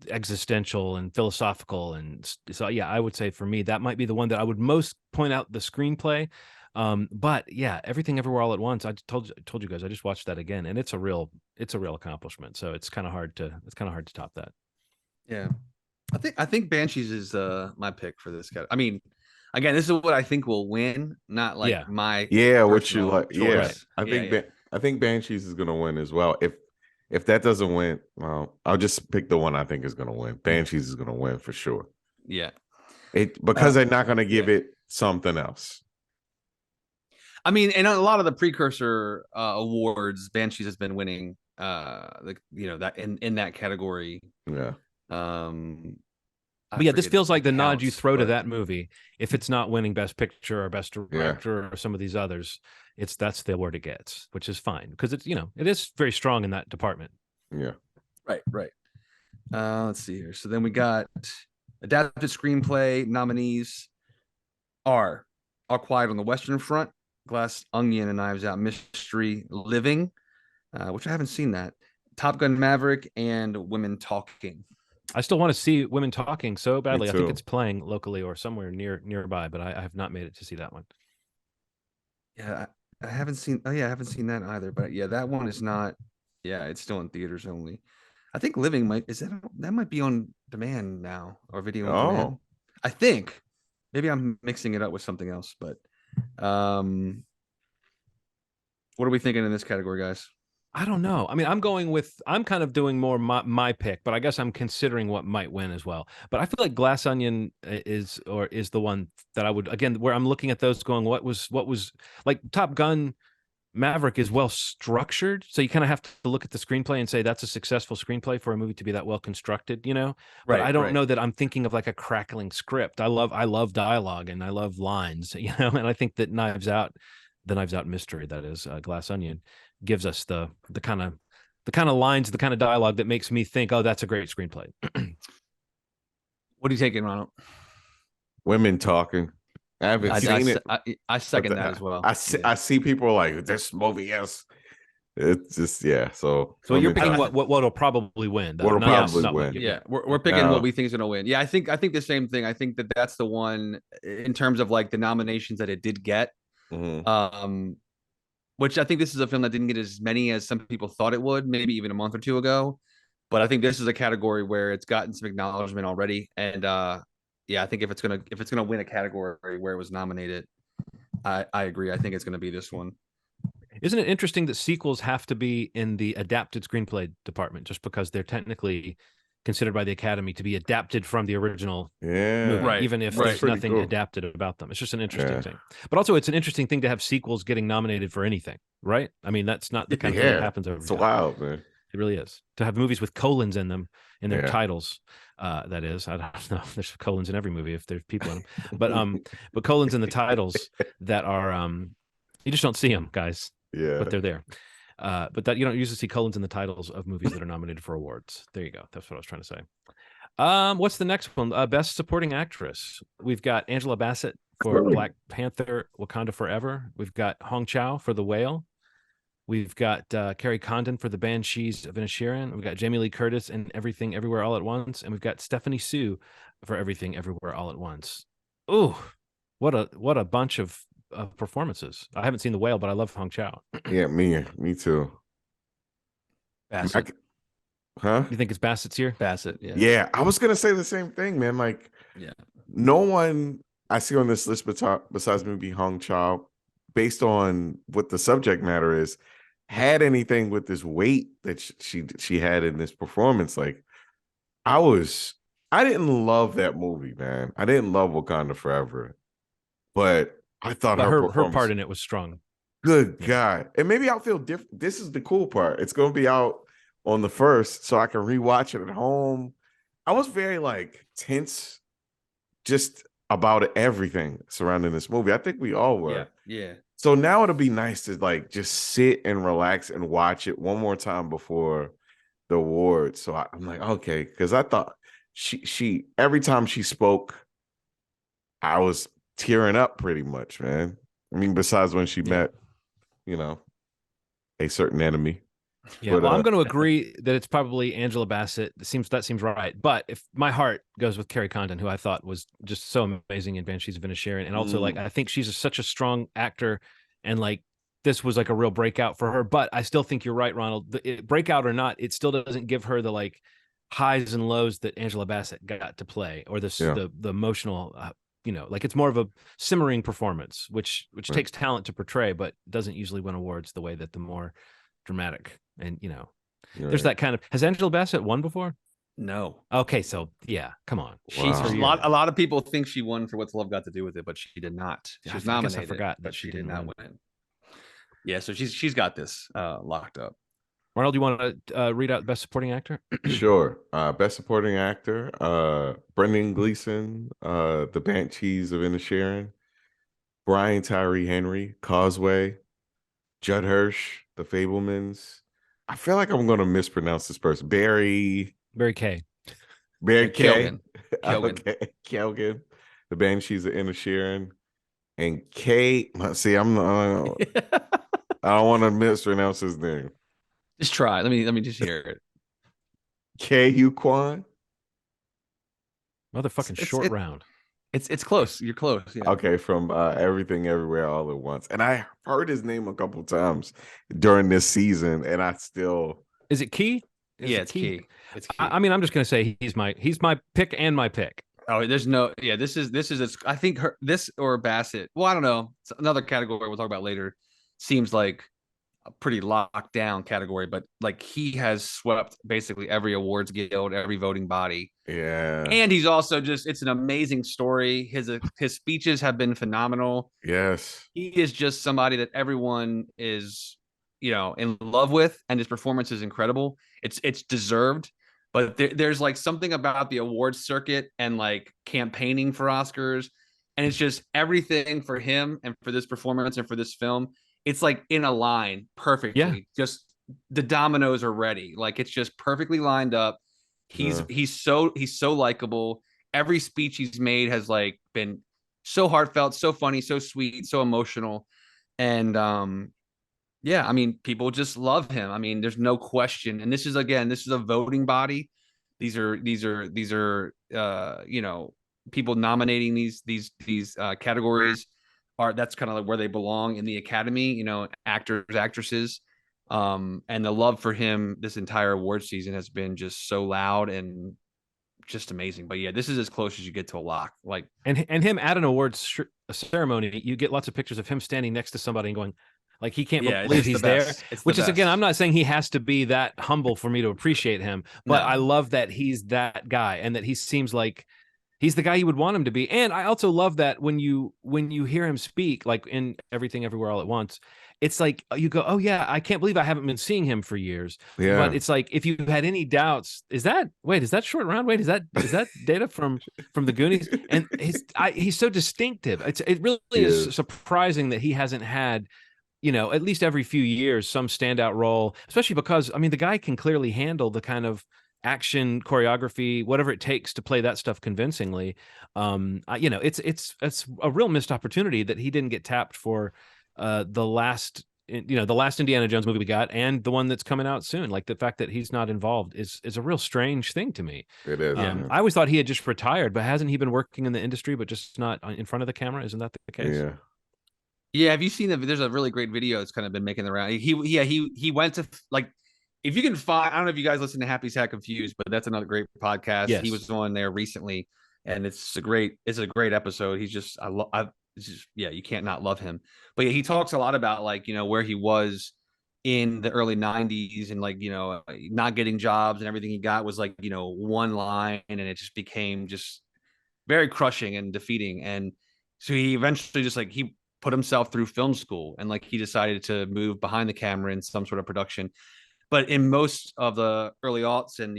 existential and philosophical, and so yeah, I would say for me that might be the one that I would most point out the screenplay. But yeah, Everything Everywhere All at Once, I told you guys, I just watched that again, and it's a real accomplishment. So it's kind of hard to top that. Yeah, I think Banshees is my pick for this category. I mean, again, this is what I think will win, not like my what you like. Choice. Yeah, I think Banshees is going to win as well. If that doesn't win, well, I'll just pick the one I think is going to win. Banshees is going to win for sure. Yeah, because they're not going to give it something else. I mean, and a lot of the precursor awards, Banshees has been winning. That in that category. Yeah. But yeah, this feels like the nod you throw to that movie. If it's not winning Best Picture or Best Director or some of these others, that's the award it gets, which is fine because it's it is very strong in that department. Yeah. Right. Let's see here. So then we got adapted screenplay nominees are All Quiet on the Western Front, Glass Onion and Knives Out, Mystery, Living, which I haven't seen that. Top Gun Maverick and Women Talking. I still want to see Women Talking so badly. Me I think too. it's playing locally or somewhere nearby, but I have not made it to see that one. Yeah, I haven't seen. Oh yeah, I haven't seen that either. But yeah, that one is not. Yeah, it's still in theaters only. I think Living might is that might be on demand now or video on demand. Oh, I think maybe I'm mixing it up with something else. But what are we thinking in this category, guys? I don't know. I mean, I'm kind of doing more my pick, but I guess I'm considering what might win as well. But I feel like Glass Onion is the one that I would, again, where I'm looking at those going, what was like Top Gun Maverick is well structured. So you kind of have to look at the screenplay and say that's a successful screenplay for a movie to be that well constructed, you know? But I don't know that I'm thinking of like a crackling script. I love dialogue and I love lines, you know, and I think that the Knives Out mystery, that is Glass Onion, gives us the kind of lines, the kind of dialogue that makes me think, oh, that's a great screenplay. What are you taking, Ronald? Women Talking. I haven't seen it. I second that as well. I see people like this movie. Yes, it's just So you're picking what'll probably win. What'll probably win. Yeah, we're picking what we think is going to win. Yeah, I think the same thing. I think that's the one in terms of like the nominations that it did get. Mm-hmm. Which I think this is a film that didn't get as many as some people thought it would, maybe even a month or two ago. But I think this is a category where it's gotten some acknowledgement already. And yeah, I think if it's gonna win a category where it was nominated, I agree. I think it's gonna be this one. Isn't it interesting that sequels have to be in the adapted screenplay department just because they're technically considered by the Academy to be adapted from the original movie, right, even if there's nothing adapted about them. It's just an interesting thing. But also it's an interesting thing to have sequels getting nominated for anything, right? I mean, that's not the kind of thing that happens every time. It's wild, man. It really is. To have movies with colons in them, in their titles, that is. I don't know. There's colons in every movie if there's people in them. But colons in the titles that are you just don't see them, guys. Yeah. But they're there. But that you don't usually see colons in the titles of movies that are nominated for awards. There you go. That's what I was trying to say. What's the next one? Best Supporting Actress. We've got Angela Bassett for Black Panther: Wakanda Forever. We've got Hong Chow for The Whale. We've got Carrie Condon for The Banshees of Inisherin. We've got Jamie Lee Curtis in Everything Everywhere All at Once, and we've got Stephanie Sue for Everything Everywhere All at Once. Ooh, what a bunch of performances. I haven't seen The Whale, but I love Hong Chow. Yeah, me too. Bassett. Huh? You think it's Bassett's year? Bassett, yeah. Yeah, I was gonna say the same thing, man. Like, no one I see on this list besides maybe Hong Chow, based on what the subject matter is, had anything with this weight that she had in this performance. Like, I didn't love that movie, man. I didn't love Wakanda Forever, but I thought her part in it was strong. Good God. And maybe I'll feel different. This is the cool part. It's going to be out on the 1st, so I can rewatch it at home. I was very tense just about everything surrounding this movie. I think we all were. Yeah. So now it'll be nice to just sit and relax and watch it one more time before the awards. So I'm like, okay, because I thought she every time she spoke, I was tearing up pretty much, man. I mean, besides when she met, a certain enemy. Yeah, but, I'm going to agree that it's probably Angela Bassett. That seems right. But if my heart goes with Carrie Condon, who I thought was just so amazing in Banshees of Inisherin, and also I think she's such a strong actor, and this was a real breakout for her. But I still think you're right, Ronald. Breakout or not, it still doesn't give her the highs and lows that Angela Bassett got to play, or the emotional. It's more of a simmering performance, which takes talent to portray, but doesn't usually win awards the way that the more dramatic. And there's that kind of. Has Angela Bassett won before? No. Okay, so yeah, come on. She's a lot of people think she won for What's Love Got to Do with It, but she did not. She was nominated. I forgot but she did not win. Yeah, so she's got this locked up. Arnold, do you want to read out Best Supporting Actor? Sure. Best Supporting Actor, Brendan Gleeson, The Banshees of Inisherin, Brian Tyree Henry, Causeway, Judd Hirsch, The Fabelmans. I feel like I'm going to mispronounce this person. Barry K. Barry K. Keoghan. Okay. Keoghan, The Banshees of Inisherin, and Kate. See, I don't want to mispronounce his name. Just try. Let me just hear it. K.U. Kwan. Motherfucking It's short round. it's close. You're close. Yeah. Okay, from Everything Everywhere All at Once. And I heard his name a couple times during this season, and I still Is it Key? Is Yeah, it it's Key? key. It's key. I mean, I'm just gonna say he's my pick and my pick. Oh, there's no. Yeah, I think this or Bassett. Well, I don't know. It's another category we'll talk about later. Seems like a pretty locked down category, but like he has swept basically every awards guild, every voting body. yeah. And he's also it's an amazing story. His speeches have been phenomenal. Yes. He is just somebody that everyone is, in love with, and his performance is incredible. It's deserved, but there's like something about the awards circuit and like campaigning for Oscars, and it's just everything for him and for this performance and for this film. It's like in a line Yeah. perfectly. Just the dominoes are ready. Like it's just perfectly lined up. He's so likable. Every speech he's made has like been so heartfelt, so funny, so sweet, so emotional. And yeah, I mean, people just love him. I mean, there's no question. And this is a voting body. These are people nominating these categories are that's kind of like where they belong in the academy, actors, actresses. And the love for him this entire award season has been just so loud and just amazing. But yeah, this is as close as you get to a lock. Like, and him at an awards ceremony, you get lots of pictures of him standing next to somebody and going, like he can't yeah, believe it's he's the there. best. It's the Which is again, best. I'm not saying he has to be that humble for me to appreciate him, but No. I love that he's that guy and that he seems like he's the guy you would want him to be. And I also love that when you hear him speak, like in Everything Everywhere All at Once, it's like you go, oh yeah, I can't believe I haven't been seeing him for years. Yeah. But it's like if you had any doubts, is that short round? Wait, is that data from the Goonies? And he's so distinctive. It really is surprising that he hasn't had, at least every few years, some standout role, especially because, I mean, the guy can clearly handle the kind of action choreography, whatever it takes to play that stuff convincingly. It's a real missed opportunity that he didn't get tapped for the last Indiana Jones movie we got, and the one that's coming out soon. Like the fact that he's not involved is a real strange thing to me. It is. I always thought he had just retired, but hasn't he been working in the industry, but just not in front of the camera? Isn't that the case? Yeah. Yeah, have you seen there's a really great video that's kind of been making the round. He went to like, if you can find, I don't know if you guys listen to Happy Sad Confused, but that's another great podcast. Yes. He was on there recently, and it's a great episode. He's just you can't not love him. But yeah, he talks a lot about like, where he was in the early 90s and like, not getting jobs, and everything he got was like, one line, and it just became just very crushing and defeating. And so he eventually just like he put himself through film school, and like he decided to move behind the camera in some sort of production. But in most of the early aughts and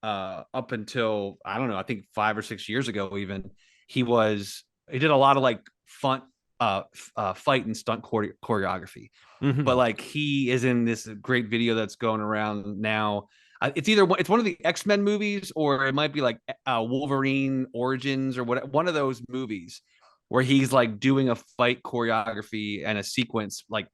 up until, I don't know, I think 5 or 6 years ago even, he did a lot of like fun fight and stunt choreography. Mm-hmm. But like he is in this great video that's going around now. It's one of the X-Men movies, or it might be like Wolverine Origins or one of those movies where he's like doing a fight choreography and a sequence, like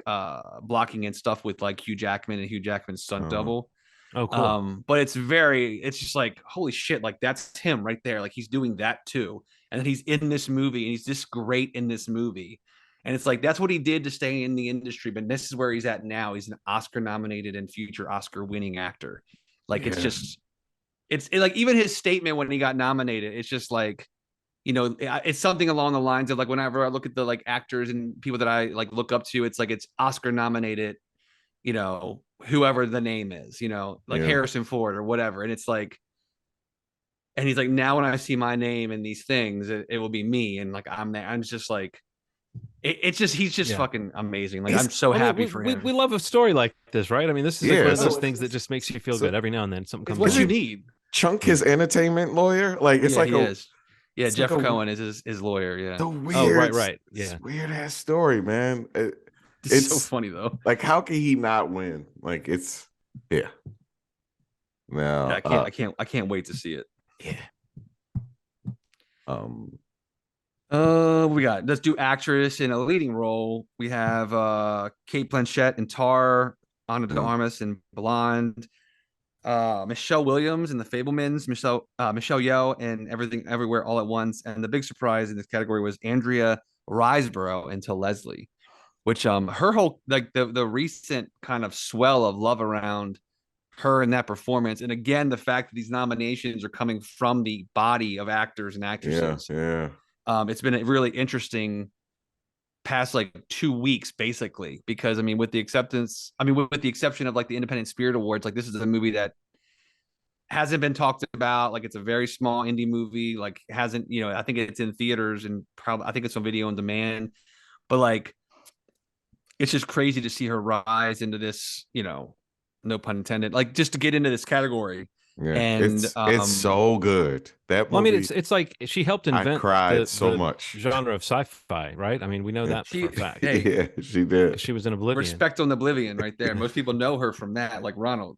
blocking and stuff with like Hugh Jackman and Hugh Jackman's stunt double. Oh, cool. But it's just like, holy shit, like that's him right there. Like he's doing that too. And then he's in this movie, and he's just great in this movie. And it's like, that's what he did to stay in the industry. But this is where he's at now. He's an Oscar nominated and future Oscar winning actor. Like, it's like, even his statement when he got nominated, it's just like, it's something along the lines of like, whenever I look at the like actors and people that I like look up to, it's like, it's Oscar nominated, whoever the name is, like Harrison Ford or whatever. And it's like, and he's like, now when I see my name in these things, it will be me. And like, I'm there. I'm just like, he's just fucking amazing. Like, I'm so happy for him. We love a story like this, right? I mean, this is like one of those things that just makes you feel good every now and then. Something comes. What you need. Chunk, his entertainment lawyer, like it's like he is. Yeah, Jeff like Cohen is his lawyer. Yeah. The weird, right. Yeah. Weird ass story, man. It's so funny though. Like, how can he not win? Like, it's Now, yeah, I can't wait to see it. Yeah. We got, let's do actress in a leading role. We have Kate Blanchett in Tar, Ana de Armas in Blonde, Michelle Williams in The Fablemans, Michelle Yeoh in Everything Everywhere All at Once, and the big surprise in this category was Andrea Riseborough into Leslie, which her whole like the recent kind of swell of love around her and that performance, and again the fact that these nominations are coming from the body of actors and actresses. It's been a really interesting past like 2 weeks basically, because I mean with the exception of like the Independent Spirit Awards, like this is a movie that hasn't been talked about. Like it's a very small indie movie, like hasn't, I think it's in theaters and probably I think it's on video on demand, but like it's just crazy to see her rise into this, no pun intended, like just to get into this category. Yeah, And it's so good. That movie, well, I mean, it's like she helped invent I cried so much genre of sci-fi, right? I mean, we know that for a fact. Hey, yeah, she did. She was in Oblivion. Respect on Oblivion right there. Most people know her from that, like Ronald.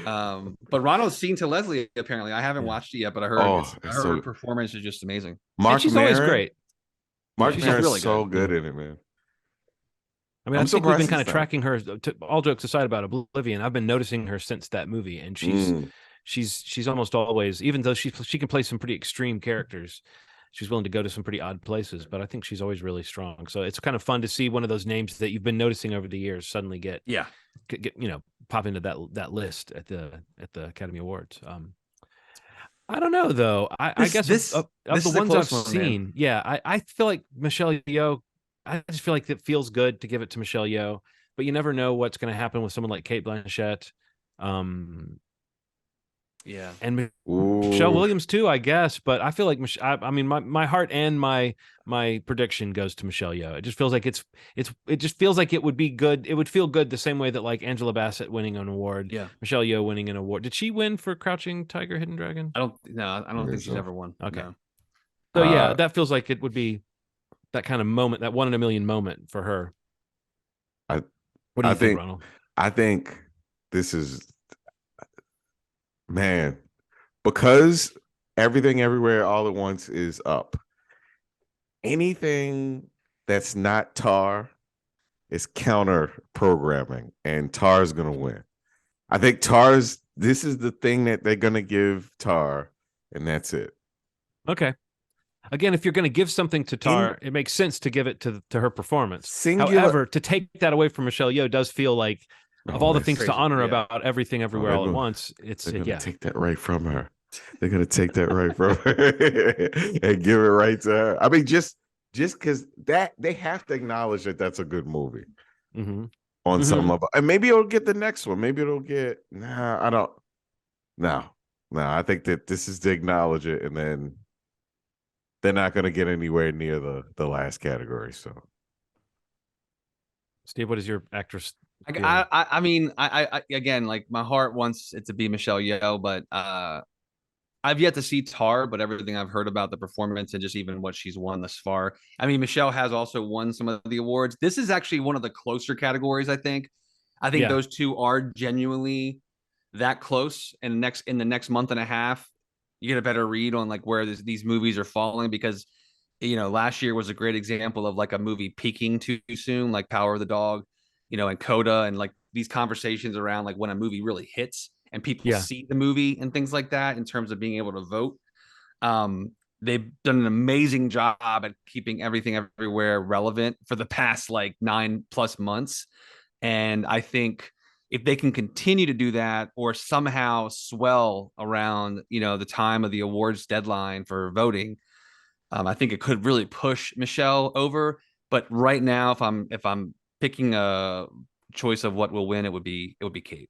But Ronald's seen to Leslie apparently. I haven't watched it yet, but I heard her performance is just amazing. She's always great. Mark Maron's really so good in it, man. I mean, I think we've been kind of tracking her. All jokes aside about Oblivion, I've been noticing her since that movie, and she's almost always, even though she can play some pretty extreme characters, she's willing to go to some pretty odd places. But I think she's always really strong. So it's kind of fun to see one of those names that you've been noticing over the years suddenly get pop into that list at the Academy Awards. I don't know though. I guess of the ones I've seen, I feel like Michelle Yeoh. I just feel like it feels good to give it to Michelle Yeoh, but you never know what's going to happen with someone like Cate Blanchett. And Michelle Williams too, I guess. But I feel like my heart and my prediction goes to Michelle Yeoh. It just feels like it just feels like it would be good. It would feel good the same way that like Angela Bassett winning an award, Michelle Yeoh winning an award. Did she win for Crouching Tiger, Hidden Dragon? I don't think she's ever won. Okay, no. So that feels like it would be that kind of moment, that 1 in a million moment for her. What do you think, Ronald? I think this is, man, because Everything Everywhere All at Once is up. Anything that's not Tar is counter programming, and Tar's gonna win. I think this is the thing that they're gonna give Tar, and that's it. Okay. Again, if you're going to give something to Tar, it makes sense to give it to her performance. However, to take that away from Michelle Yeoh does feel like, of all the things to honor about Everything Everywhere All at Once, they're going to take that right from her. They're going to take that right from her and give it right to her. I mean, just because that they have to acknowledge that that's a good movie on some level, and maybe it'll get the next one. Maybe it'll get. I don't. No. I think that this is to acknowledge it, and then they're not going to get anywhere near the last category. So, Steve, what is your actress? I mean, again, like my heart wants it to be Michelle Yeoh, but I've yet to see Tar. But everything I've heard about the performance and just even what she's won thus far, I mean, Michelle has also won some of the awards. This is actually one of the closer categories. I think those two are genuinely that close. And in the next month and a half, you get a better read on like where these movies are falling, because last year was a great example of like a movie peaking too soon, like Power of the Dog, and Coda, and like these conversations around like when a movie really hits and people see the movie and things like that in terms of being able to vote. They've done an amazing job at keeping Everything Everywhere relevant for the past like 9+ months, and I think if they can continue to do that or somehow swell around, the time of the awards deadline for voting, I think it could really push Michelle over. But right now, if I'm picking a choice of what will win, it would be Cate.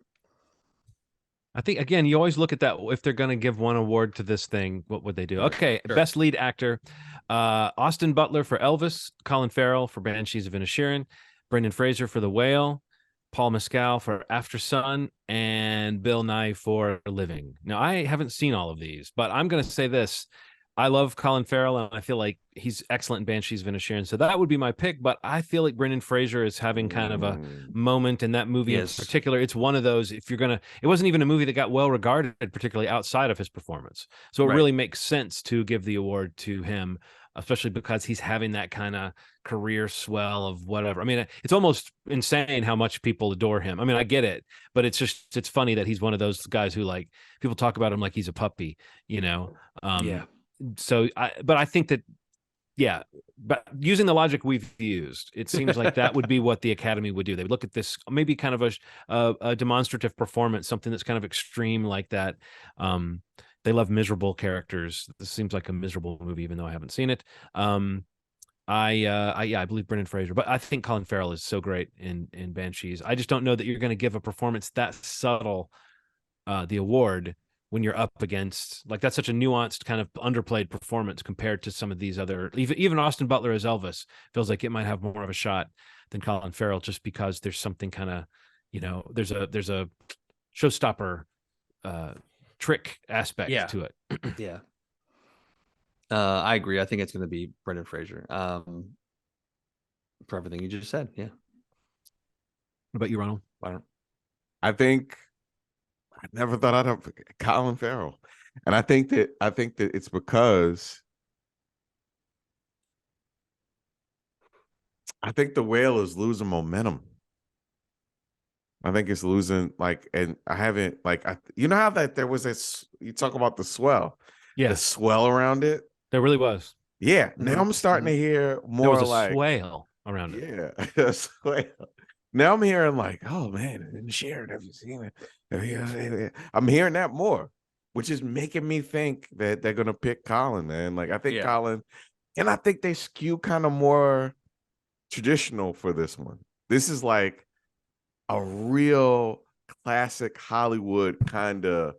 I think, again, you always look at that. If they're going to give one award to this thing, what would they do? Okay, sure. Best lead actor, Austin Butler for Elvis, Colin Farrell for Banshees of Inisherin, Brendan Fraser for The Whale, Paul Mescal for After Sun, and Bill Nye for Living. Now, I haven't seen all of these, but I'm going to say this. I love Colin Farrell, and I feel like he's excellent in Banshees of Inisherin, so that would be my pick, but I feel like Brendan Fraser is having kind of a moment in that movie in particular. It's one of those, it wasn't even a movie that got well regarded, particularly outside of his performance. So it really makes sense to give the award to him. especially because he's having that kind of career swell of whatever. I mean, it's almost insane how much people adore him. I mean, I get it, but it's funny that he's one of those guys who, like, people talk about him like he's a puppy, you know? Yeah. So but I think that, yeah, but using the logic we've used, it seems like that would be what the Academy would do. They would look at this, maybe kind of a demonstrative performance, something that's kind of extreme like that. They love miserable characters. This seems like a miserable movie, even though I haven't seen it. I believe Brendan Fraser, but I think Colin Farrell is so great in Banshees. I just don't know that you're going to give a performance that subtle the award when you're up against, like, that's such a nuanced kind of underplayed performance compared to some of these other, even Austin Butler as Elvis feels like it might have more of a shot than Colin Farrell, just because there's something kind of, you know, there's a showstopper trick aspect to it. Yeah. I agree. I think it's going to be Brendan Fraser. For everything you just said. Yeah. What about you, Ronald? I think I never thought I'd have Colin Farrell, and I think that it's because I think The Whale is losing momentum. I think it's losing, like, and I haven't, like, you know how that there was this, you talk about the swell, the swell around it. There really was. Yeah. Now I'm starting to hear more, there was a like swale around it. Yeah, a swale. Now I'm hearing, like, oh man, and Sharon, have you seen it? I'm hearing that more, which is making me think that they're gonna pick Colin, man. Like, I think Colin, and I think they skew kind of more traditional for this one. This is like a real classic Hollywood kind of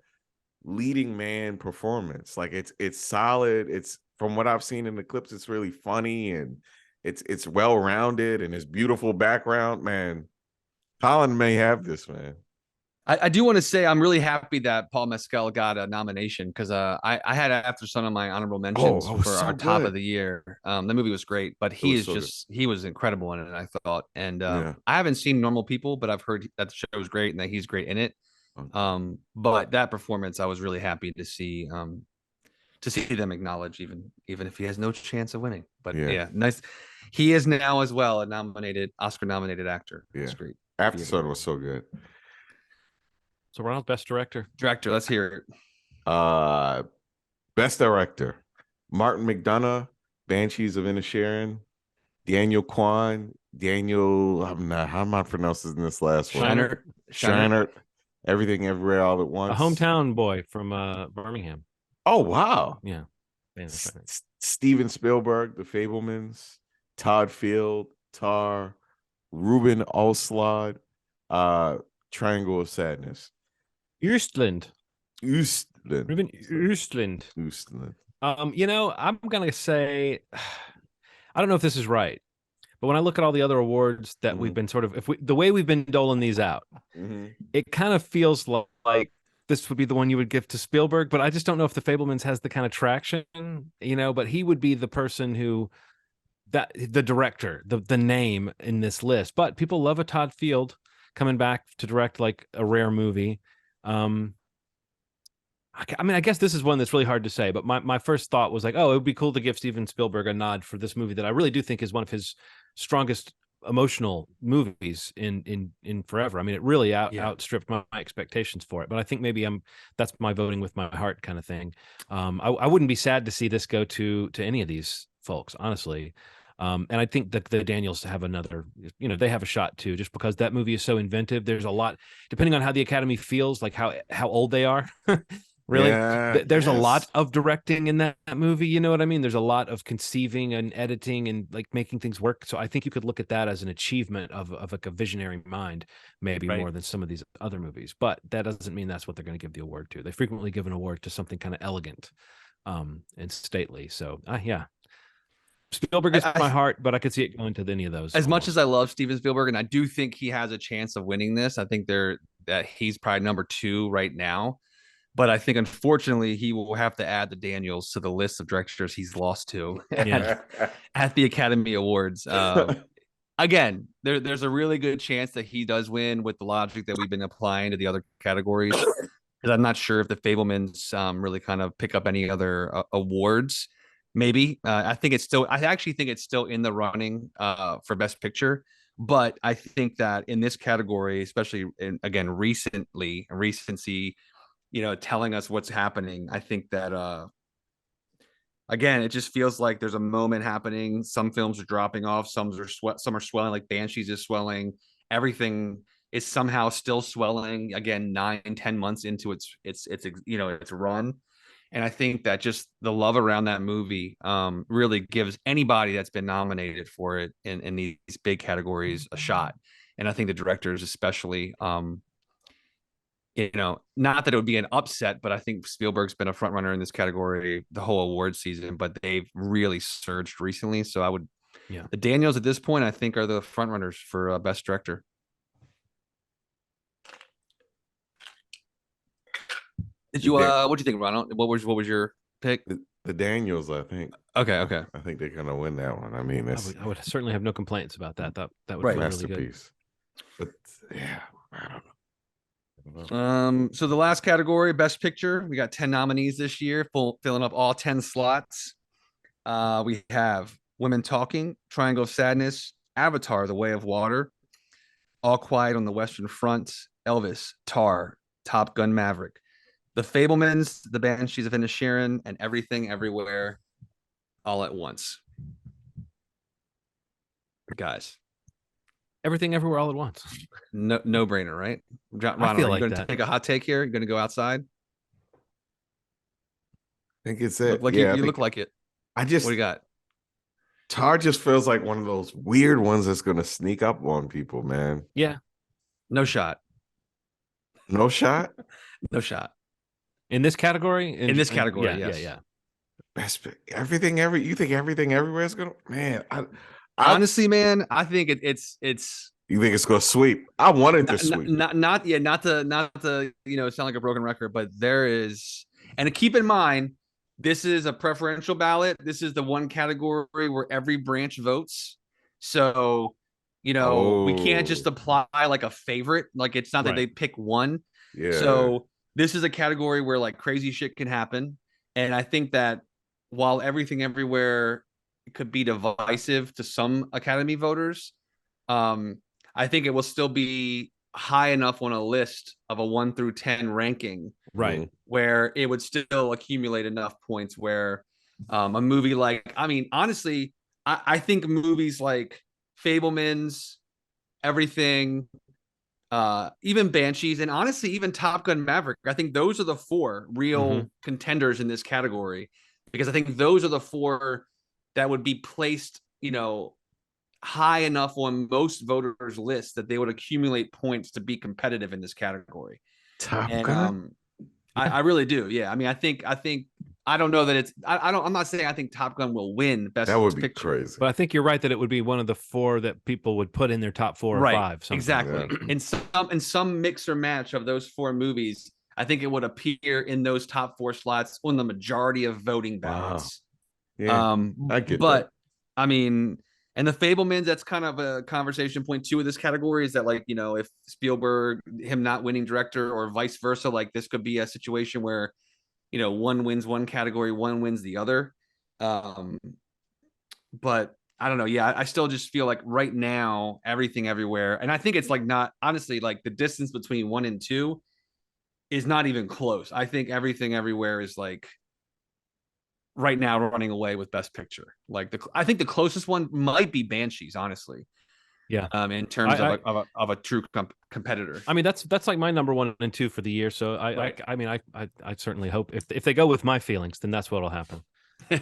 leading man performance. Like, it's solid. It's, from what I've seen in the clips, it's really funny, and it's well-rounded, and it's beautiful background, man. Colin may have this, man. I do want to say I'm really happy that Paul Mescal got a nomination, because I had After Sun on my honorable mentions for our top of the year. The movie was great, but he was incredible in it, I thought. And I haven't seen Normal People, but I've heard that the show is great and that he's great in it. But that performance, I was really happy to see them acknowledge, even if he has no chance of winning. But yeah, nice. He is now as well a Oscar-nominated actor. Yeah, it's great. After Sun was so good. So Ronald, best director. Let's hear it. Best director: Martin McDonagh, Banshees of Inisherin; Daniel Kwan, how am I pronouncing this last one? Scheinert, Everything Everywhere All at Once. A hometown boy from Birmingham. Oh wow. Yeah. Steven Spielberg, The Fabelmans; Todd Field, Tar; Ruben Östlund, Triangle of Sadness. Ruben Östlund. You know, I'm gonna say, I don't know if this is right, but when I look at all the other awards that we've been sort of, the way we've been doling these out, it kind of feels like this would be the one you would give to Spielberg, but I just don't know if The Fabelmans has the kind of traction, you know. But he would be the person who, the director, the name in this list. But people love a Todd Field coming back to direct, like, a rare movie. I mean, I guess this is one that's really hard to say, but my first thought was like, oh, it would be cool to give Steven Spielberg a nod for this movie that I really do think is one of his strongest emotional movies in forever. I mean, it really outstripped my expectations for it. But I think maybe that's my voting with my heart kind of thing. I wouldn't be sad to see this go to any of these folks, honestly. And I think that the Daniels have another, you know, they have a shot too, just because that movie is so inventive. There's a lot, depending on how the Academy feels, like how old they are. Really, there's a lot of directing in that movie. You know what I mean? There's a lot of conceiving and editing and, like, making things work. So I think you could look at that as an achievement of like a visionary mind, maybe more than some of these other movies. But that doesn't mean that's what they're going to give the award to. They frequently give an award to something kind of elegant, and stately. So yeah. Spielberg is my heart, but I could see it going to any of those. As much as I love Steven Spielberg, and I do think he has a chance of winning this, I think that he's probably number 2 right now. But I think, unfortunately, he will have to add the Daniels to the list of directors he's lost to at the Academy Awards. Again, there's a really good chance that he does win with the logic that we've been applying to the other categories. Because I'm not sure if the Fabelmans really kind of pick up any other awards. maybe. I actually think it's still in the running for Best Picture. But I think that in this category, especially again recency, telling us what's happening, I think that again, it just feels like there's a moment happening. Some films are dropping off, some are swelling, like Banshees is swelling. Everything is somehow still swelling again 9-10 months into its run. And I think that just the love around that movie really gives anybody that's been nominated for it in these big categories a shot. And I think the directors especially, not that it would be an upset, but I think Spielberg's been a front runner in this category the whole award season, but they've really surged recently. So the Daniels at this point, I think, are the front runners for Best Director. What'd you think, Ronald? What was your pick? The Daniels, I think. Okay. I think they're gonna win that one. I mean, I would certainly have no complaints about that. That would right. feel masterpiece. Really good. But yeah, I don't know. So the last category, Best Picture, we got 10 nominees this year, filling up all 10 slots. We have Women Talking, Triangle of Sadness, Avatar: The Way of Water, All Quiet on the Western Front, Elvis, Tar, Top Gun: Maverick, The Fabelmans, The Banshees of Inisherin, and Everything Everywhere All at Once. Guys, Everything Everywhere All at Once. No brainer, right? Ronald, I feel like are you going to that. take a hot take here? You're going to go outside? I think it's it. You look like it. What do you got? Tar just feels like one of those weird ones that's going to sneak up on people, man. Yeah. No shot. No shot? No shot. In this category? In this category, yes. Yeah. Best you think Everything Everywhere is going to, man, honestly, man, I think it's you think it's going to sweep? I wanted to sweep. Not to sound like a broken record, but there is, and keep in mind, this is a preferential ballot. This is the one category where every branch votes. So, we can't just apply like a favorite. Like, it's not that they pick one. Yeah. So this is a category where like crazy shit can happen. And I think that while Everything Everywhere could be divisive to some Academy voters, I think it will still be high enough on a list of a 1 through 10 ranking, right, where it would still accumulate enough points where a movie like, honestly, I think movies like Fabelmans, Everything, even Banshees, and honestly even Top Gun: Maverick, I think those are the 4 real contenders in this category, because I think those are the 4 that would be placed high enough on most voters' lists that they would accumulate points to be competitive in this category. Top Gun? I really do. Yeah. I think I don't know that it's I'm not saying I think Top Gun will win Best That would be Picture. crazy. But I think you're right that it would be one of the 4 that people would put in their top 4 or 5. Exactly. Yeah. In some mix or match of those 4 movies, I think it would appear in those top 4 slots on the majority of voting ballots. Wow. Yeah, I get but that. And The Fabelmans, that's kind of a conversation point too of this category, is that like, if Spielberg, him not winning director or vice versa, like this could be a situation where, one wins one category, one wins the other. But I don't know. Yeah, I still just feel like right now, Everything Everywhere. And I think it's like not, honestly, like the distance between 1 and 2 is not even close. I think Everything Everywhere is like right now running away with Best Picture. Like I think the closest one might be Banshees, honestly. Yeah. In terms of a true competitor. I mean, that's like my number 1 and 2 for the year. So I certainly hope if they go with my feelings, then that's what'll happen. I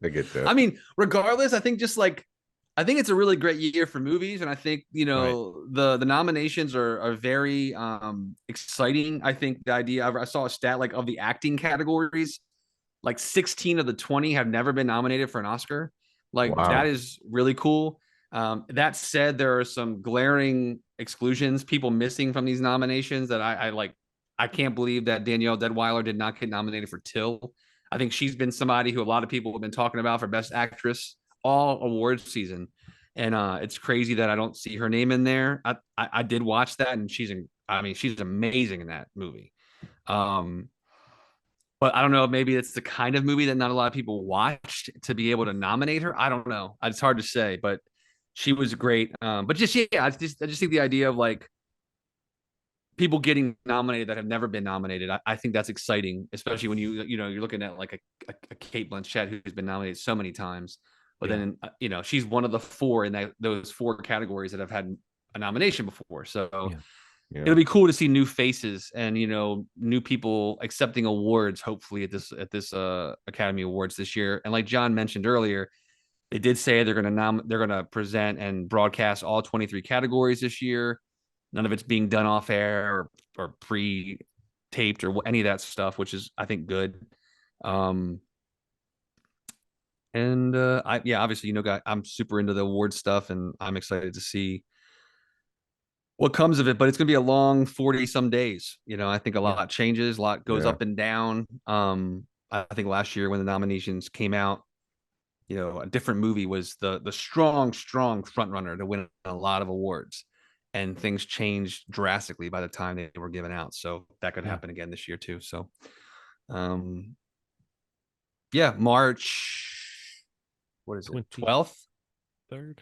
get that. I mean, regardless, I think it's a really great year for movies, and I think the nominations are very exciting. I think the idea, I saw a stat like of the acting categories, like 16 of the 20 have never been nominated for an Oscar. Like, wow. That is really cool. That said, there are some glaring exclusions, people missing from these nominations that I can't believe that Danielle Deadwyler did not get nominated for Till. I think she's been somebody who a lot of people have been talking about for Best Actress all awards season. And it's crazy that I don't see her name in there. I did watch that, and she's amazing in that movie. But I don't know. Maybe it's the kind of movie that not a lot of people watched to be able to nominate her. I don't know. It's hard to say, but she was great. But just yeah, I just think the idea of like people getting nominated that have never been nominated, I think that's exciting, especially when you're looking at like a Kate Blanchett who's been nominated so many times, but then she's one of the four in those four categories that have had a nomination before. So it'll be cool to see new faces and new people accepting awards. Hopefully at this Academy Awards this year, and like John mentioned earlier, they did say they're gonna present and broadcast all 23 categories this year. None of it's being done off air or pre-taped or any of that stuff, which is, I think, good. And obviously, I'm super into the award stuff, and I'm excited to see what comes of it. But it's going to be a long 40 some days. I think a lot changes, a lot goes up and down. I think last year when the nominations came out, a different movie was the strong front runner to win a lot of awards. And things changed drastically by the time they were given out. So that could happen again this year too. So, March, what is it? 12th? 3rd?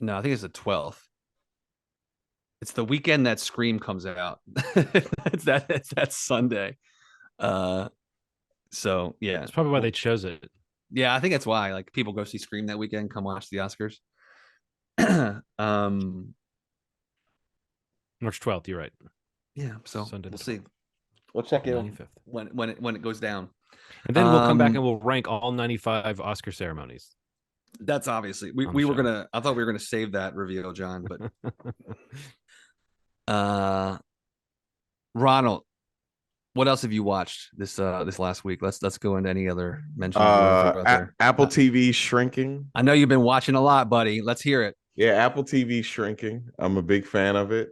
No, I think it's the 12th. It's the weekend that Scream comes out. it's that Sunday. So yeah. That's probably why they chose it. Yeah, I think that's why. Like people go see Scream that weekend, come watch the Oscars. March 12th, you're right. Yeah, so Sunday we'll see. We'll check it 95th. when it goes down. And then we'll come back and we'll rank all 95 Oscar ceremonies. That's obviously I thought we were gonna save that reveal, John, but Ronald, what else have you watched this last week? Let's go into any other mentions. Apple TV shrinking. I know you've been watching a lot, buddy. Let's hear it. Yeah, Apple TV shrinking. I'm a big fan of it.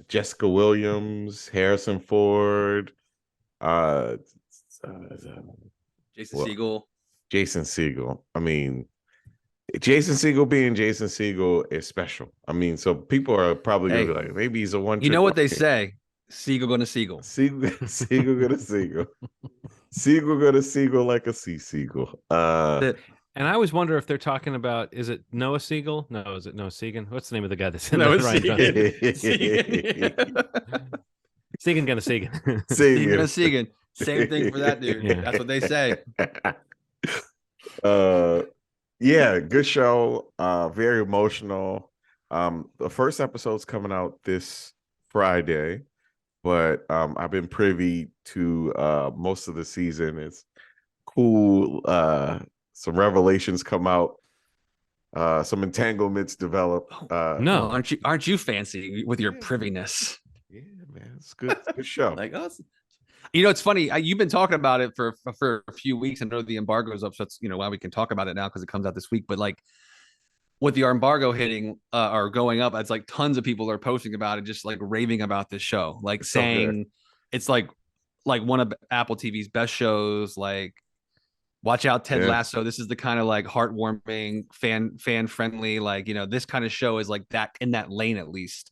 Jessica Williams, Harrison Ford, Jason Segel. Jason Segel. I mean, Jason Segel being Jason Segel is special. I mean, so people are probably gonna be like, maybe he's a one. You know what they say? Segel gonna Segel. Segel gonna Segel. Segel gonna Segel like a sea seagull. And I always wonder if they're talking about, is it Noah Segal? No, is it Noah Segan? What's the name of the guy that's in Noah Segan? Segan gonna Segan. Segan gonna Segan. Same thing for that dude. Yeah. That's what they say. Yeah, good show. Very emotional. The first episode's coming out this Friday, but I've been privy to most of the season. It's cool. Some revelations come out, some entanglements develop. No, aren't you fancy with your priviness? Yeah, man, it's good. It's a good show. It's funny. You've been talking about it for a few weeks. I know the embargo's up, so it's why we can talk about it now because it comes out this week. But like with the embargo hitting or going up, it's like tons of people are posting about it, just like raving about this show, like it's saying it's like one of Apple TV's best shows. Like, watch out, Ted Lasso. This is the kind of like heartwarming, fan friendly, like this kind of show is like that in that lane at least.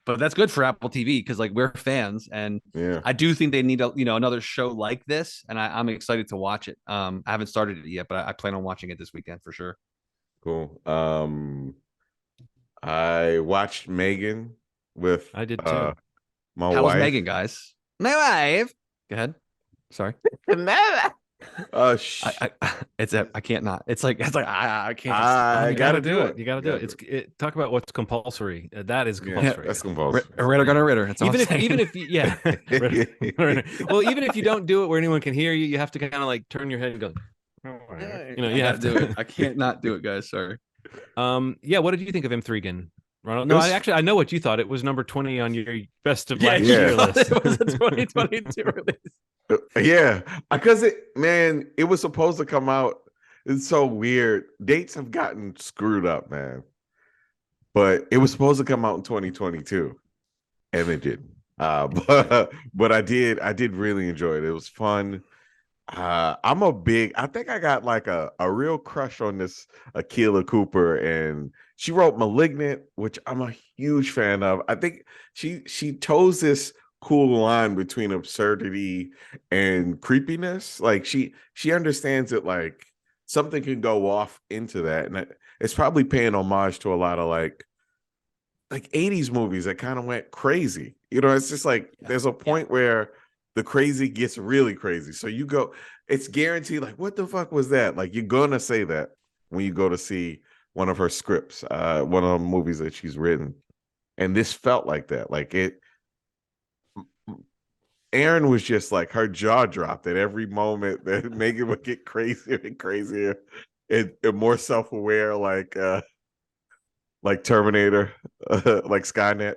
But that's good for Apple TV because like we're fans, and I do think they need another show like this, and I'm excited to watch it. I haven't started it yet, but I plan on watching it this weekend for sure. Cool. I watched Megan with I did too. My wife. How was Megan, guys? My wife. Go ahead. Sorry. I can't not. It's like I can't. I gotta do it. You gotta do it. Talk about what's compulsory. That is compulsory. That's compulsory. Ritter. Even if well, even if you don't do it where anyone can hear you, you have to kind of like turn your head and go. You have to do it. I can't not do it, guys. Sorry. What did you think of M3gan? Ronald? No, I know what you thought. It was number 20 on your best of last year list. It was a 2022 release. Yeah, because it was supposed to come out. It's so weird. Dates have gotten screwed up, man. But it was supposed to come out in 2022, and it didn't. But I did really enjoy it. It was fun. I think I got like a real crush on this Akilah Cooper, and she wrote Malignant, which I'm a huge fan of. I think she chose this cool line between absurdity and creepiness. Like she understands that like something can go off into that, and it's probably paying homage to a lot of like 80s movies that kind of went crazy. It's just like there's a point where the crazy gets really crazy. So you go, it's guaranteed like, what the fuck was that? Like you're gonna say that when you go to see one of her scripts, one of the movies that she's written. And this felt like that. Like Aaron was just like, her jaw dropped at every moment that Megan would get crazier and crazier and more self-aware, like Terminator, like Skynet.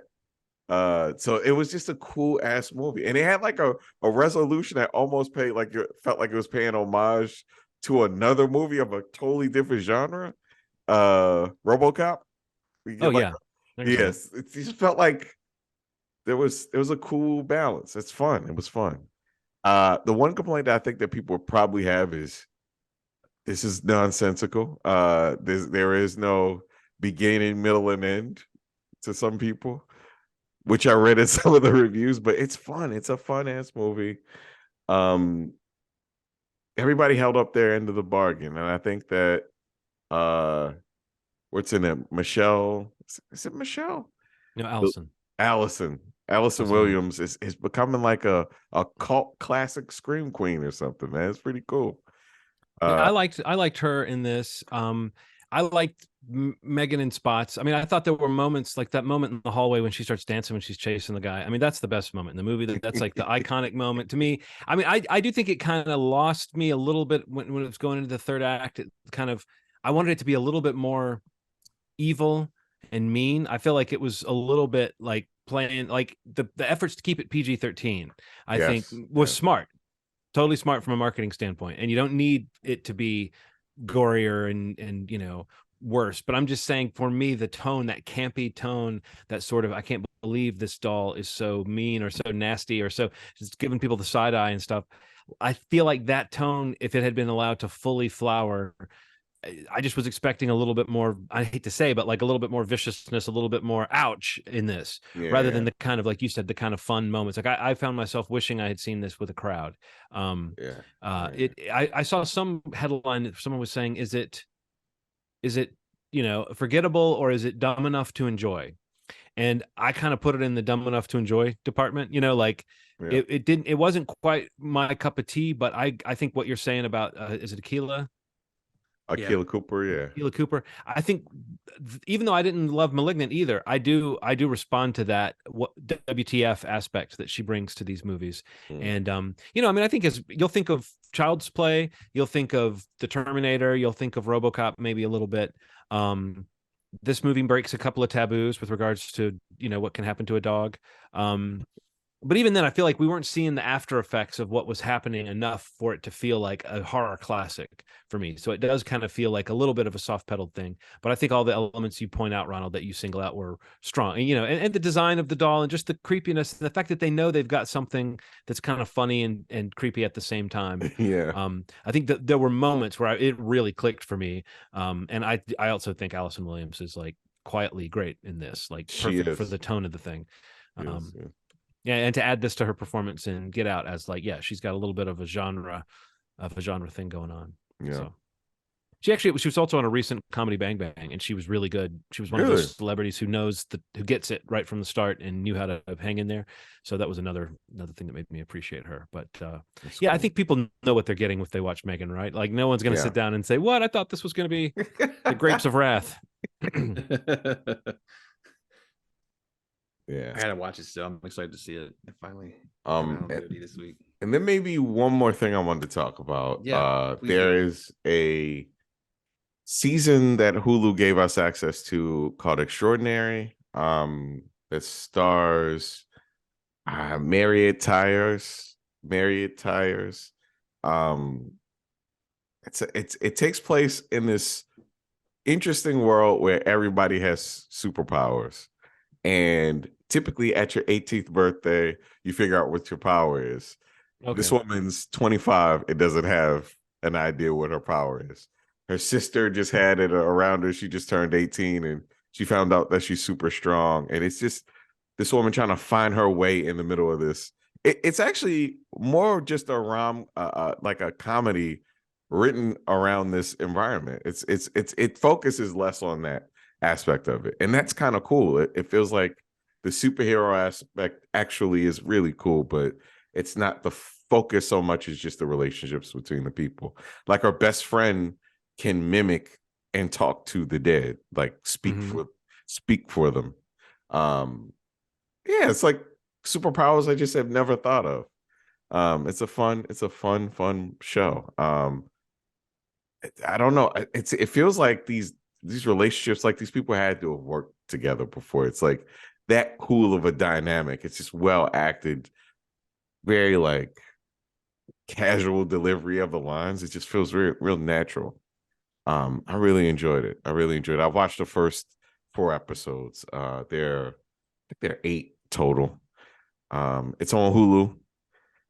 So it was just a cool ass movie, and it had like a resolution that almost felt like it was paying homage to another movie of a totally different genre, RoboCop. Oh yeah, yes, it just felt like there was a cool balance. It's fun. It was fun. The one complaint that I think that people probably have is this is nonsensical. There is no beginning, middle, and end to some people, which I read in some of the reviews, but it's fun. It's a fun ass movie. Everybody held up their end of the bargain, and I think that what's in it? Michelle? Is it Michelle? No, Allison. Allison Williams is becoming like a cult classic scream queen or something, man. It's pretty cool. I liked her in this. I liked Megan in spots. I mean, I thought there were moments like that moment in the hallway when she starts dancing when she's chasing the guy. I mean, that's the best moment in the movie. That's like the iconic moment to me. I mean, I do think it kind of lost me a little bit when it was going into the third act. It kind of, I wanted it to be a little bit more evil and mean. I feel like it was a little bit like playing like the efforts to keep it PG-13, I think was smart. Totally smart from a marketing standpoint. And you don't need it to be gorier and worse. But I'm just saying, for me, the tone, that campy tone, that sort of, I can't believe this doll is so mean or so nasty or so just giving people the side eye and stuff. I feel like that tone, if it had been allowed to fully flower, I just was expecting a little bit more, I hate to say, but like a little bit more viciousness, a little bit more ouch in this, rather than the kind of, like you said, the kind of fun moments. Like I found myself wishing I had seen this with a crowd. I saw some headline, someone was saying, is it forgettable, or is it dumb enough to enjoy? And I kind of put it in the dumb enough to enjoy department, it wasn't quite my cup of tea, but I think what you're saying about, is it Aquila? Aquila Cooper, Aquila Cooper. I think even though I didn't love Malignant either, I do respond to that WTF aspect that she brings to these movies. And I mean, I think as you'll think of Child's Play, you'll think of The Terminator, you'll think of RoboCop maybe a little bit. This movie breaks a couple of taboos with regards to what can happen to a dog. But even then, I feel like we weren't seeing the after effects of what was happening enough for it to feel like a horror classic for me. So it does kind of feel like a little bit of a soft pedaled thing. But I think all the elements you point out, Ronald, that you single out were strong. And the design of the doll and just the creepiness, the fact that they know they've got something that's kind of funny and creepy at the same time. I think that there were moments where it really clicked for me. And I also think Allison Williams is like quietly great in this, like perfect for the tone of the thing. Yeah, and to add this to her performance in Get Out as she's got a little bit of a genre thing going on. So she was also on a recent Comedy Bang Bang, and she was really good. She was one of those celebrities who gets it right from the start and knew how to hang in there. So that was another thing that made me appreciate her. But cool. I think people know what they're getting if they watch Megan, right? Like no one's going to sit down and say, "What? I thought this was going to be the Grapes of Wrath." I gotta watch it still. I'm excited to see it finally. This week. And then maybe one more thing I wanted to talk about. There is a season that Hulu gave us access to called Extraordinary. That stars Marriott Tires. It takes place in this interesting world where everybody has superpowers. And typically at your 18th birthday, you figure out what your power is. This woman's 25 and doesn't have an idea what her power is. Her sister just had it around her. She just turned 18 and she found out that she's super strong. And it's just this woman trying to find her way in the middle of this. It's actually more just a like a comedy written around this environment. It focuses less on that aspect of it, and that's kind of cool. It feels like the superhero aspect actually is really cool, but it's not the focus so much as just the relationships between the people. Like our best friend can mimic and talk to the dead, like speak for them. Yeah, it's like superpowers I just have never thought of. It's a fun show. I don't know. It feels like these relationships, like these people had to have worked together before. It's like that cool of a dynamic. It's just well acted, very like casual delivery of the lines. It just feels real natural. I really enjoyed it. I watched the first 4 episodes. I think there are 8 total. It's on Hulu.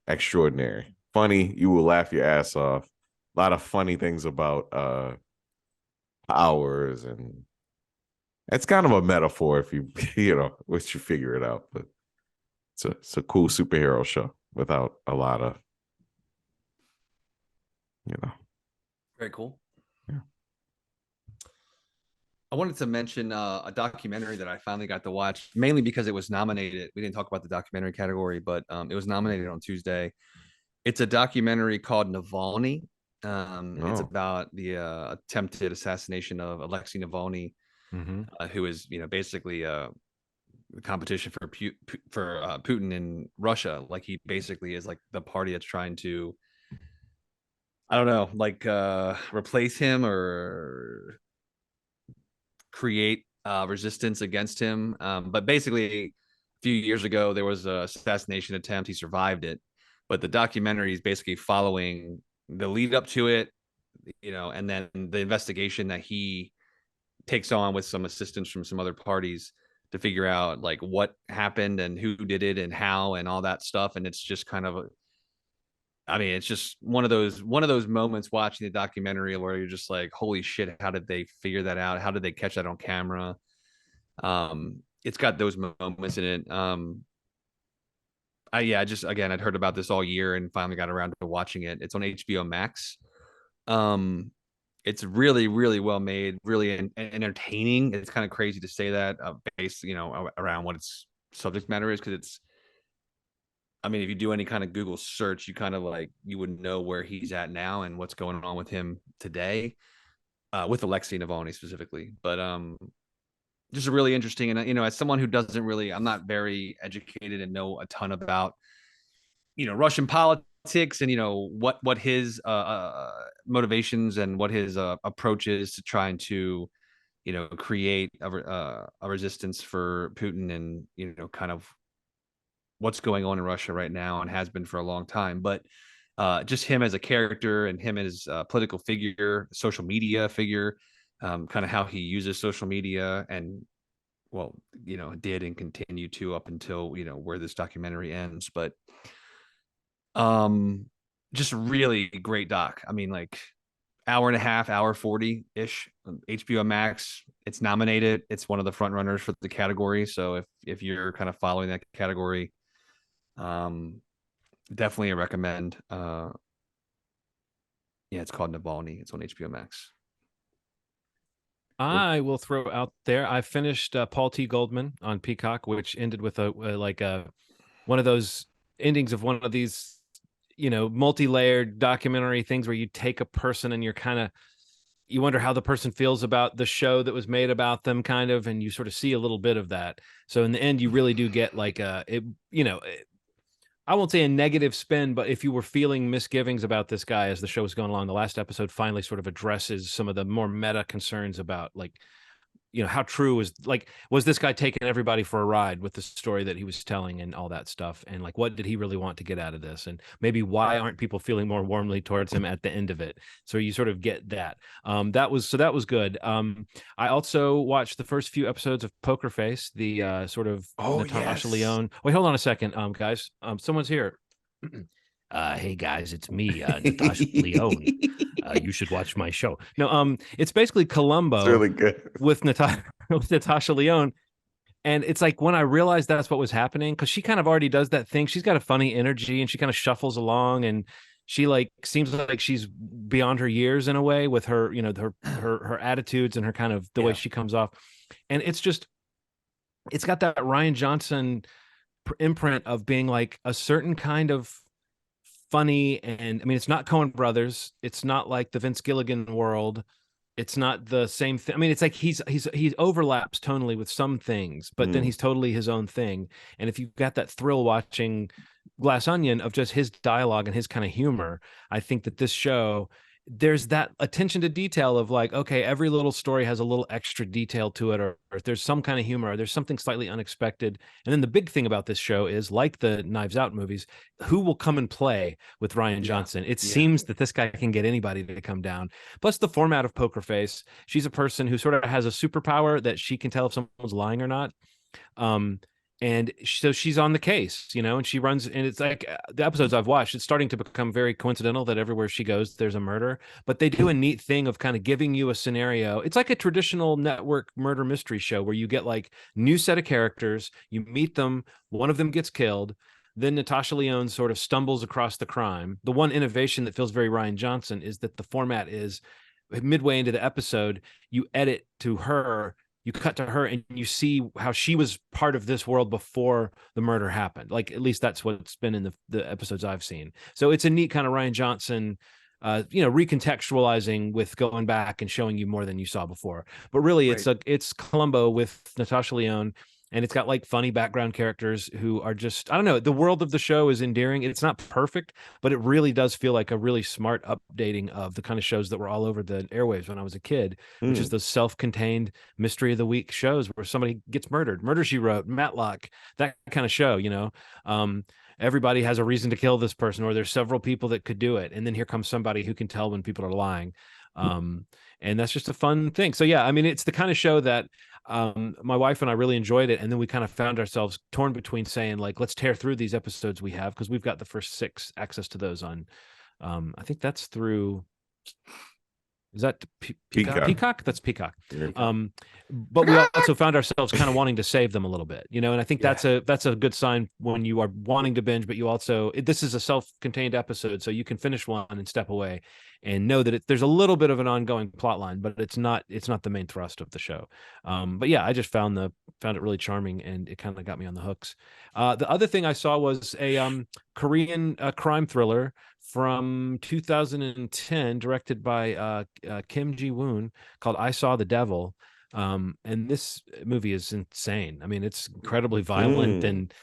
Extraordinary, funny. You will laugh your ass off. A lot of funny things about powers, and it's kind of a metaphor if you once you figure it out. But it's a cool superhero show without a lot of Very cool. Yeah. I wanted to mention a documentary that I finally got to watch, mainly because it was nominated. We didn't talk about the documentary category, but it was nominated on Tuesday. It's a documentary called Navalny. It's about the attempted assassination of Alexei Navalny, who is, basically the competition for Putin in Russia. Like he basically is like the party that's trying to, I don't know, like replace him or create resistance against him. But basically, a few years ago, there was an assassination attempt. He survived it, but the documentary is basically following the lead up to it, and then the investigation that he takes on with some assistance from some other parties to figure out like what happened and who did it and how and all that stuff. And it's just kind of it's just one of those moments watching the documentary where you're just like, holy shit, how did they figure that out? How did they catch that on camera? It's got those moments in it. I'd heard about this all year and finally got around to watching it. It's on HBO Max. It's really, really well made, really entertaining. It's kind of crazy to say that based, around what its subject matter is, because it's, if you do any kind of Google search, you kind of like, you would know where he's at now and what's going on with him today, with Alexei Navalny specifically. But just really interesting. And, as someone who doesn't really, I'm not very educated and know a ton about, Russian politics and, what his motivations and what his approach is to trying to, create a resistance for Putin and, kind of what's going on in Russia right now and has been for a long time. But just him as a character and him as a political figure, social media figure, kind of how he uses social media and, did and continue to up until, where this documentary ends. But just really great doc. Like hour and a half, hour 40-ish, HBO Max. It's nominated. It's one of the front runners for the category. So if you're kind of following that category, definitely a recommend. It's called Navalny. It's on HBO Max. I will throw out there, I finished Paul T. Goldman on Peacock, which ended with one of those endings of one of these, multi-layered documentary things where you take a person and you wonder how the person feels about the show that was made about them, kind of, and you sort of see a little bit of that. So in the end, you really do get like I won't say a negative spin, but if you were feeling misgivings about this guy as the show was going along, the last episode finally sort of addresses some of the more meta concerns about, like, how true was this guy taking everybody for a ride with the story that he was telling and all that stuff, and like, what did he really want to get out of this, and maybe why aren't people feeling more warmly towards him at the end of it? So you sort of get that. That was good. I also watched the first few episodes of Poker Face, the sort of Natasha Lyonne. Wait, hold on a second, guys. Someone's here. Hey guys, it's me, Natasha Lyonne. You should watch my show. No, it's basically Columbo. It's really good with Natasha Lyonne, And it's like when I realized that's what was happening, because she kind of already does that thing. She's got a funny energy and she kind of shuffles along, and she like seems like she's beyond her years in a way with her, her attitudes and her kind of the way she comes off. And it's got that Ryan Johnson imprint of being like a certain kind of funny. And I mean, it's not Coen Brothers. It's not like the Vince Gilligan world. It's not the same thing. I mean, it's like he overlaps tonally with some things, but then he's totally his own thing. And if you've got that thrill watching Glass Onion of just his dialogue and his kind of humor, I think that this show, there's that attention to detail of like, okay, every little story has a little extra detail to it, or if there's some kind of humor, or there's something slightly unexpected. And then the big thing about this show is, like the Knives Out movies, who will come and play with Ryan Johnson? It seems that this guy can get anybody to come down. Plus the format of Poker Face. She's a person who sort of has a superpower that she can tell if someone's lying or not. And so she's on the case, and she runs, and it's like the episodes I've watched, it's starting to become very coincidental that everywhere she goes, there's a murder, but they do a neat thing of kind of giving you a scenario. It's like a traditional network murder mystery show where you get like new set of characters, you meet them, one of them gets killed. Then Natasha Lyonne sort of stumbles across the crime. The one innovation that feels very Ryan Johnson is that the format is midway into the episode, you edit to her, you cut to her, and you see how she was part of this world before the murder happened. Like, at least that's what's been in the episodes I've seen. So it's a neat kind of Ryan Johnson, recontextualizing with going back and showing you more than you saw before. But really, it's Columbo with Natasha Lyonne. And it's got like funny background characters who are just, I don't know, the world of the show is endearing. It's not perfect, but it really does feel like a really smart updating of the kind of shows that were all over the airwaves when I was a kid, which is those self-contained mystery of the week shows where somebody gets murdered. Murder, She Wrote, Matlock, that kind of show, everybody has a reason to kill this person, or there's several people that could do it. And then here comes somebody who can tell when people are lying. And that's just a fun thing. So yeah, I mean, it's the kind of show that my wife and I really enjoyed it, and then we kind of found ourselves torn between saying like, let's tear through these episodes we have, because we've got the first 6 access to those on I think that's through, is that Peacock? That's Peacock. But we also found ourselves kind of wanting to save them a little bit, and I think that's a good sign when you are wanting to binge, but you also, this is a self-contained episode, so you can finish one and step away and know that there's a little bit of an ongoing plot line, but it's not the main thrust of the show. But yeah, I just found it really charming, and it kind of got me on the hooks. The other thing I saw was a Korean crime thriller from 2010, directed by Kim Ji-woon, called I Saw the Devil. And this movie is insane. I mean, it's incredibly violent and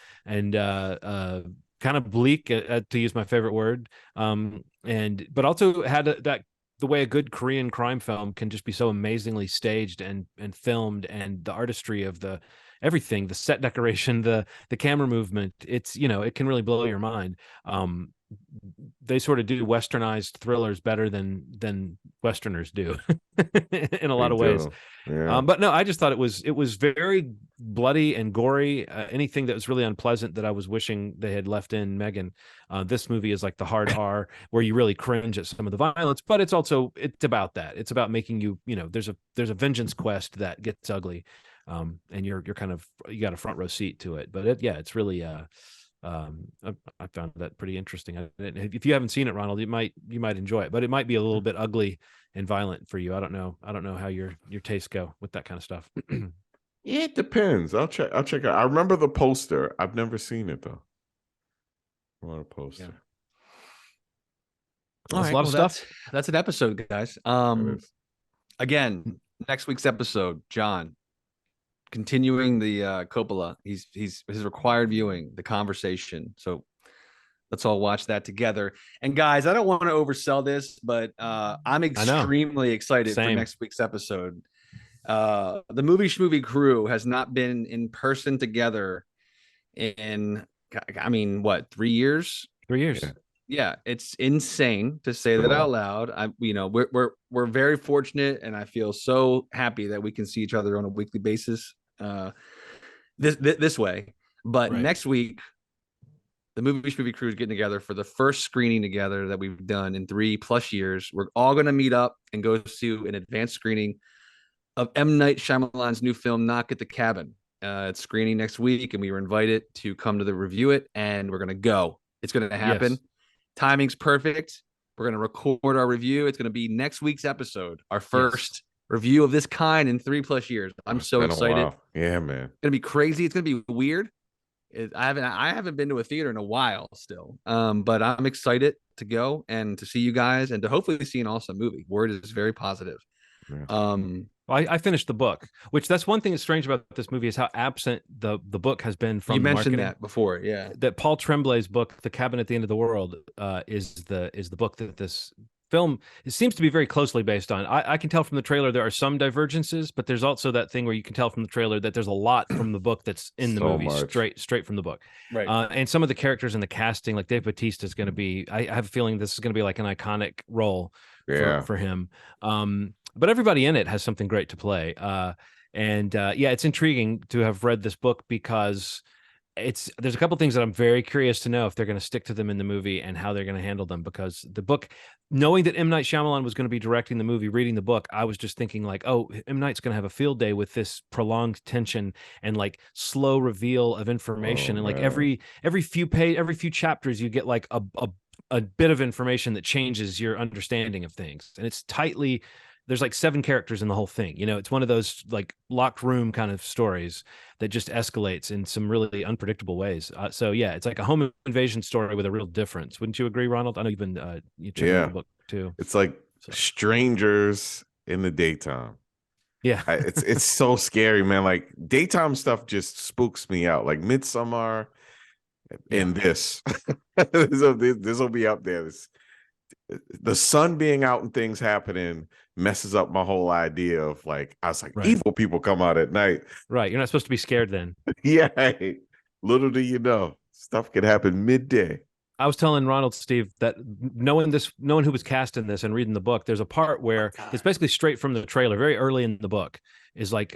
kind of bleak, to use my favorite word. But also had the way a good Korean crime film can just be so amazingly staged and filmed, and the artistry of everything, the set decoration, the camera movement, it's, it can really blow your mind. They sort of do westernized thrillers better than Westerners do in a lot of ways. Yeah. But no, I just thought it was very bloody and gory. Anything that was really unpleasant that I was wishing they had left in Megan. This movie is like the hard R, where you really cringe at some of the violence, but it's about that. It's about making you, there's a vengeance quest that gets ugly. And you got a front row seat to it. But it's really, I found that pretty interesting. If you haven't seen it, Ronald, you might enjoy it, but it might be a little bit ugly and violent for you. I don't know how your tastes go with that kind of stuff. Yeah, it depends. I'll check it. I remember the poster. I've never seen it though. I want a poster. Yeah. All right, a lot of stuff. That's an episode, guys. Again, next week's episode, John, continuing the Coppola. He's his required viewing, The Conversation. So let's all watch that together. And guys, I don't want to oversell this, but I'm extremely excited for next week's episode. The Movie Schmovie crew has not been in person together in, I mean, what, 3 years? 3 years. Yeah, it's insane to say that out loud. We're very fortunate, and I feel so happy that we can see each other on a weekly basis this way. But next week, the Movie Schmovie crew is getting together for the first screening together that we've done in 3+ years. We're all going to meet up and go to an advanced screening of M. Night Shyamalan's new film, Knock at the Cabin. It's screening next week, and we were invited to come to review it, and we're gonna go. It's gonna happen. Yes. Timing's perfect. We're gonna record our review. It's gonna be next week's episode, our first review of this kind in 3+ years. I'm so excited. Yeah, man. It's gonna be crazy. It's gonna be weird. I haven't been to a theater in a while still. But I'm excited to go and to see you guys and to hopefully see an awesome movie. Word is very positive. Yeah. Well, I finished the book, which that's one thing that's strange about this movie is how absent the book has been from. You mentioned marketing. that before, yeah. That Paul Tremblay's book, The Cabin at the End of the World, is the book that this film it seems to be very closely based on. I can tell from the trailer there are some divergences, but there's also that thing where you can tell from the trailer that there's a lot from the book that's in the movie, straight from the book. Right. And some of the characters in the casting, like Dave Bautista, is going to be. I have a feeling this is going to be like an iconic role for him. But everybody in it has something great to play. It's intriguing to have read this book because there's a couple things that I'm very curious to know if they're going to stick to them in the movie and how they're going to handle them, because the book, knowing that M. Night Shyamalan was going to be directing the movie, reading the book, I was just thinking like, oh, M. Night's going to have a field day with this prolonged tension and like slow reveal of information. And like every few chapters, you get like a bit of information that changes your understanding of things. And it's there's like 7 characters in the whole thing. You know, it's one of those like locked room kind of stories that just escalates in some really unpredictable ways. So yeah, it's like a home invasion story with a real difference. Wouldn't you agree, Ronald? I know you've been you checked out the book too. It's like strangers in the daytime. Yeah. It's so scary, man. Like daytime stuff just spooks me out. Like Midsommar and this. This will be up there. The sun being out and things happening messes up my whole idea of like, I was like, evil people come out at night. Right. You're not supposed to be scared then. Yeah. Little do you know, stuff could happen midday. I was telling Ronald, Steve, that knowing who was cast in this and reading the book, there's a part where it's basically straight from the trailer, very early in the book, is like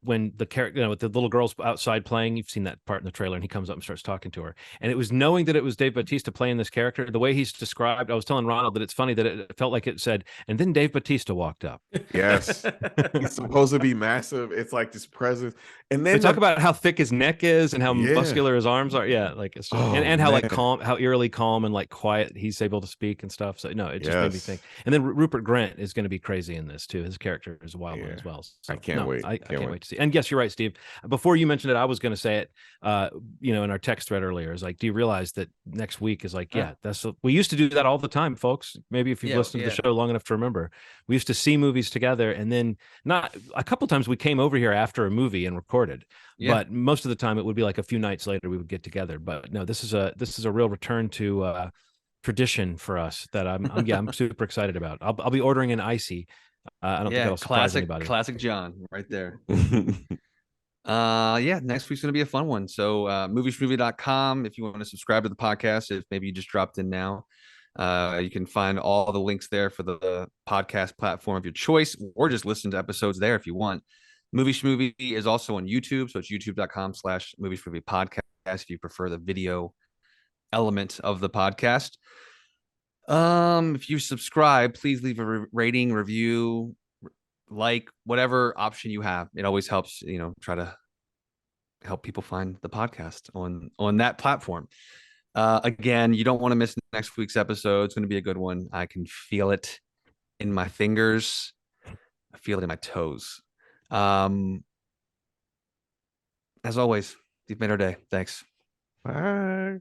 when the character, with the little girl's outside playing, you've seen that part in the trailer, and he comes up and starts talking to her. And it was knowing that it was Dave Bautista playing this character, the way he's described. I was telling Ronald that it's funny that it felt like it said, and then Dave Bautista walked up. Yes. He's supposed to be massive. It's like this presence. And then they talk about how thick his neck is and how muscular his arms are. Yeah. Like it's just, and how like calm, how eerily calm and like quiet he's able to speak and stuff. So no, it just made me think. And then Rupert Grint is going to be crazy in this too. His character is a wild one as well. So, I can't wait. I can't wait to see. And yes, you're right, Steve. Before you mentioned it, I was going to say it. In our text thread earlier, is like, do you realize that next week is like, we used to do that all the time, folks. Maybe if you've listened to the show long enough to remember, we used to see movies together, and then not a couple times we came over here after a movie and recorded. But most of the time it would be like a few nights later we would get together. But no, this is a real return to tradition for us that I'm super excited about. I'll be ordering an icy. I don't think that'll surprise anybody. Classic John right there. Next week's gonna be a fun one. So movieshmovie.com if you want to subscribe to the podcast, if maybe you just dropped in now. You can find all the links there for the podcast platform of your choice, or just listen to episodes there if you want. Movie Schmovie is also on YouTube, so it's youtube.com/Movie Schmovie podcast if you prefer the video element of the podcast. If you subscribe, please leave a rating, review, like whatever option you have. It always helps, try to help people find the podcast on that platform. Again, you don't want to miss next week's episode. It's going to be a good one. I can feel it in my fingers. I feel it in my toes. As always, you've made our day. Thanks. Bye.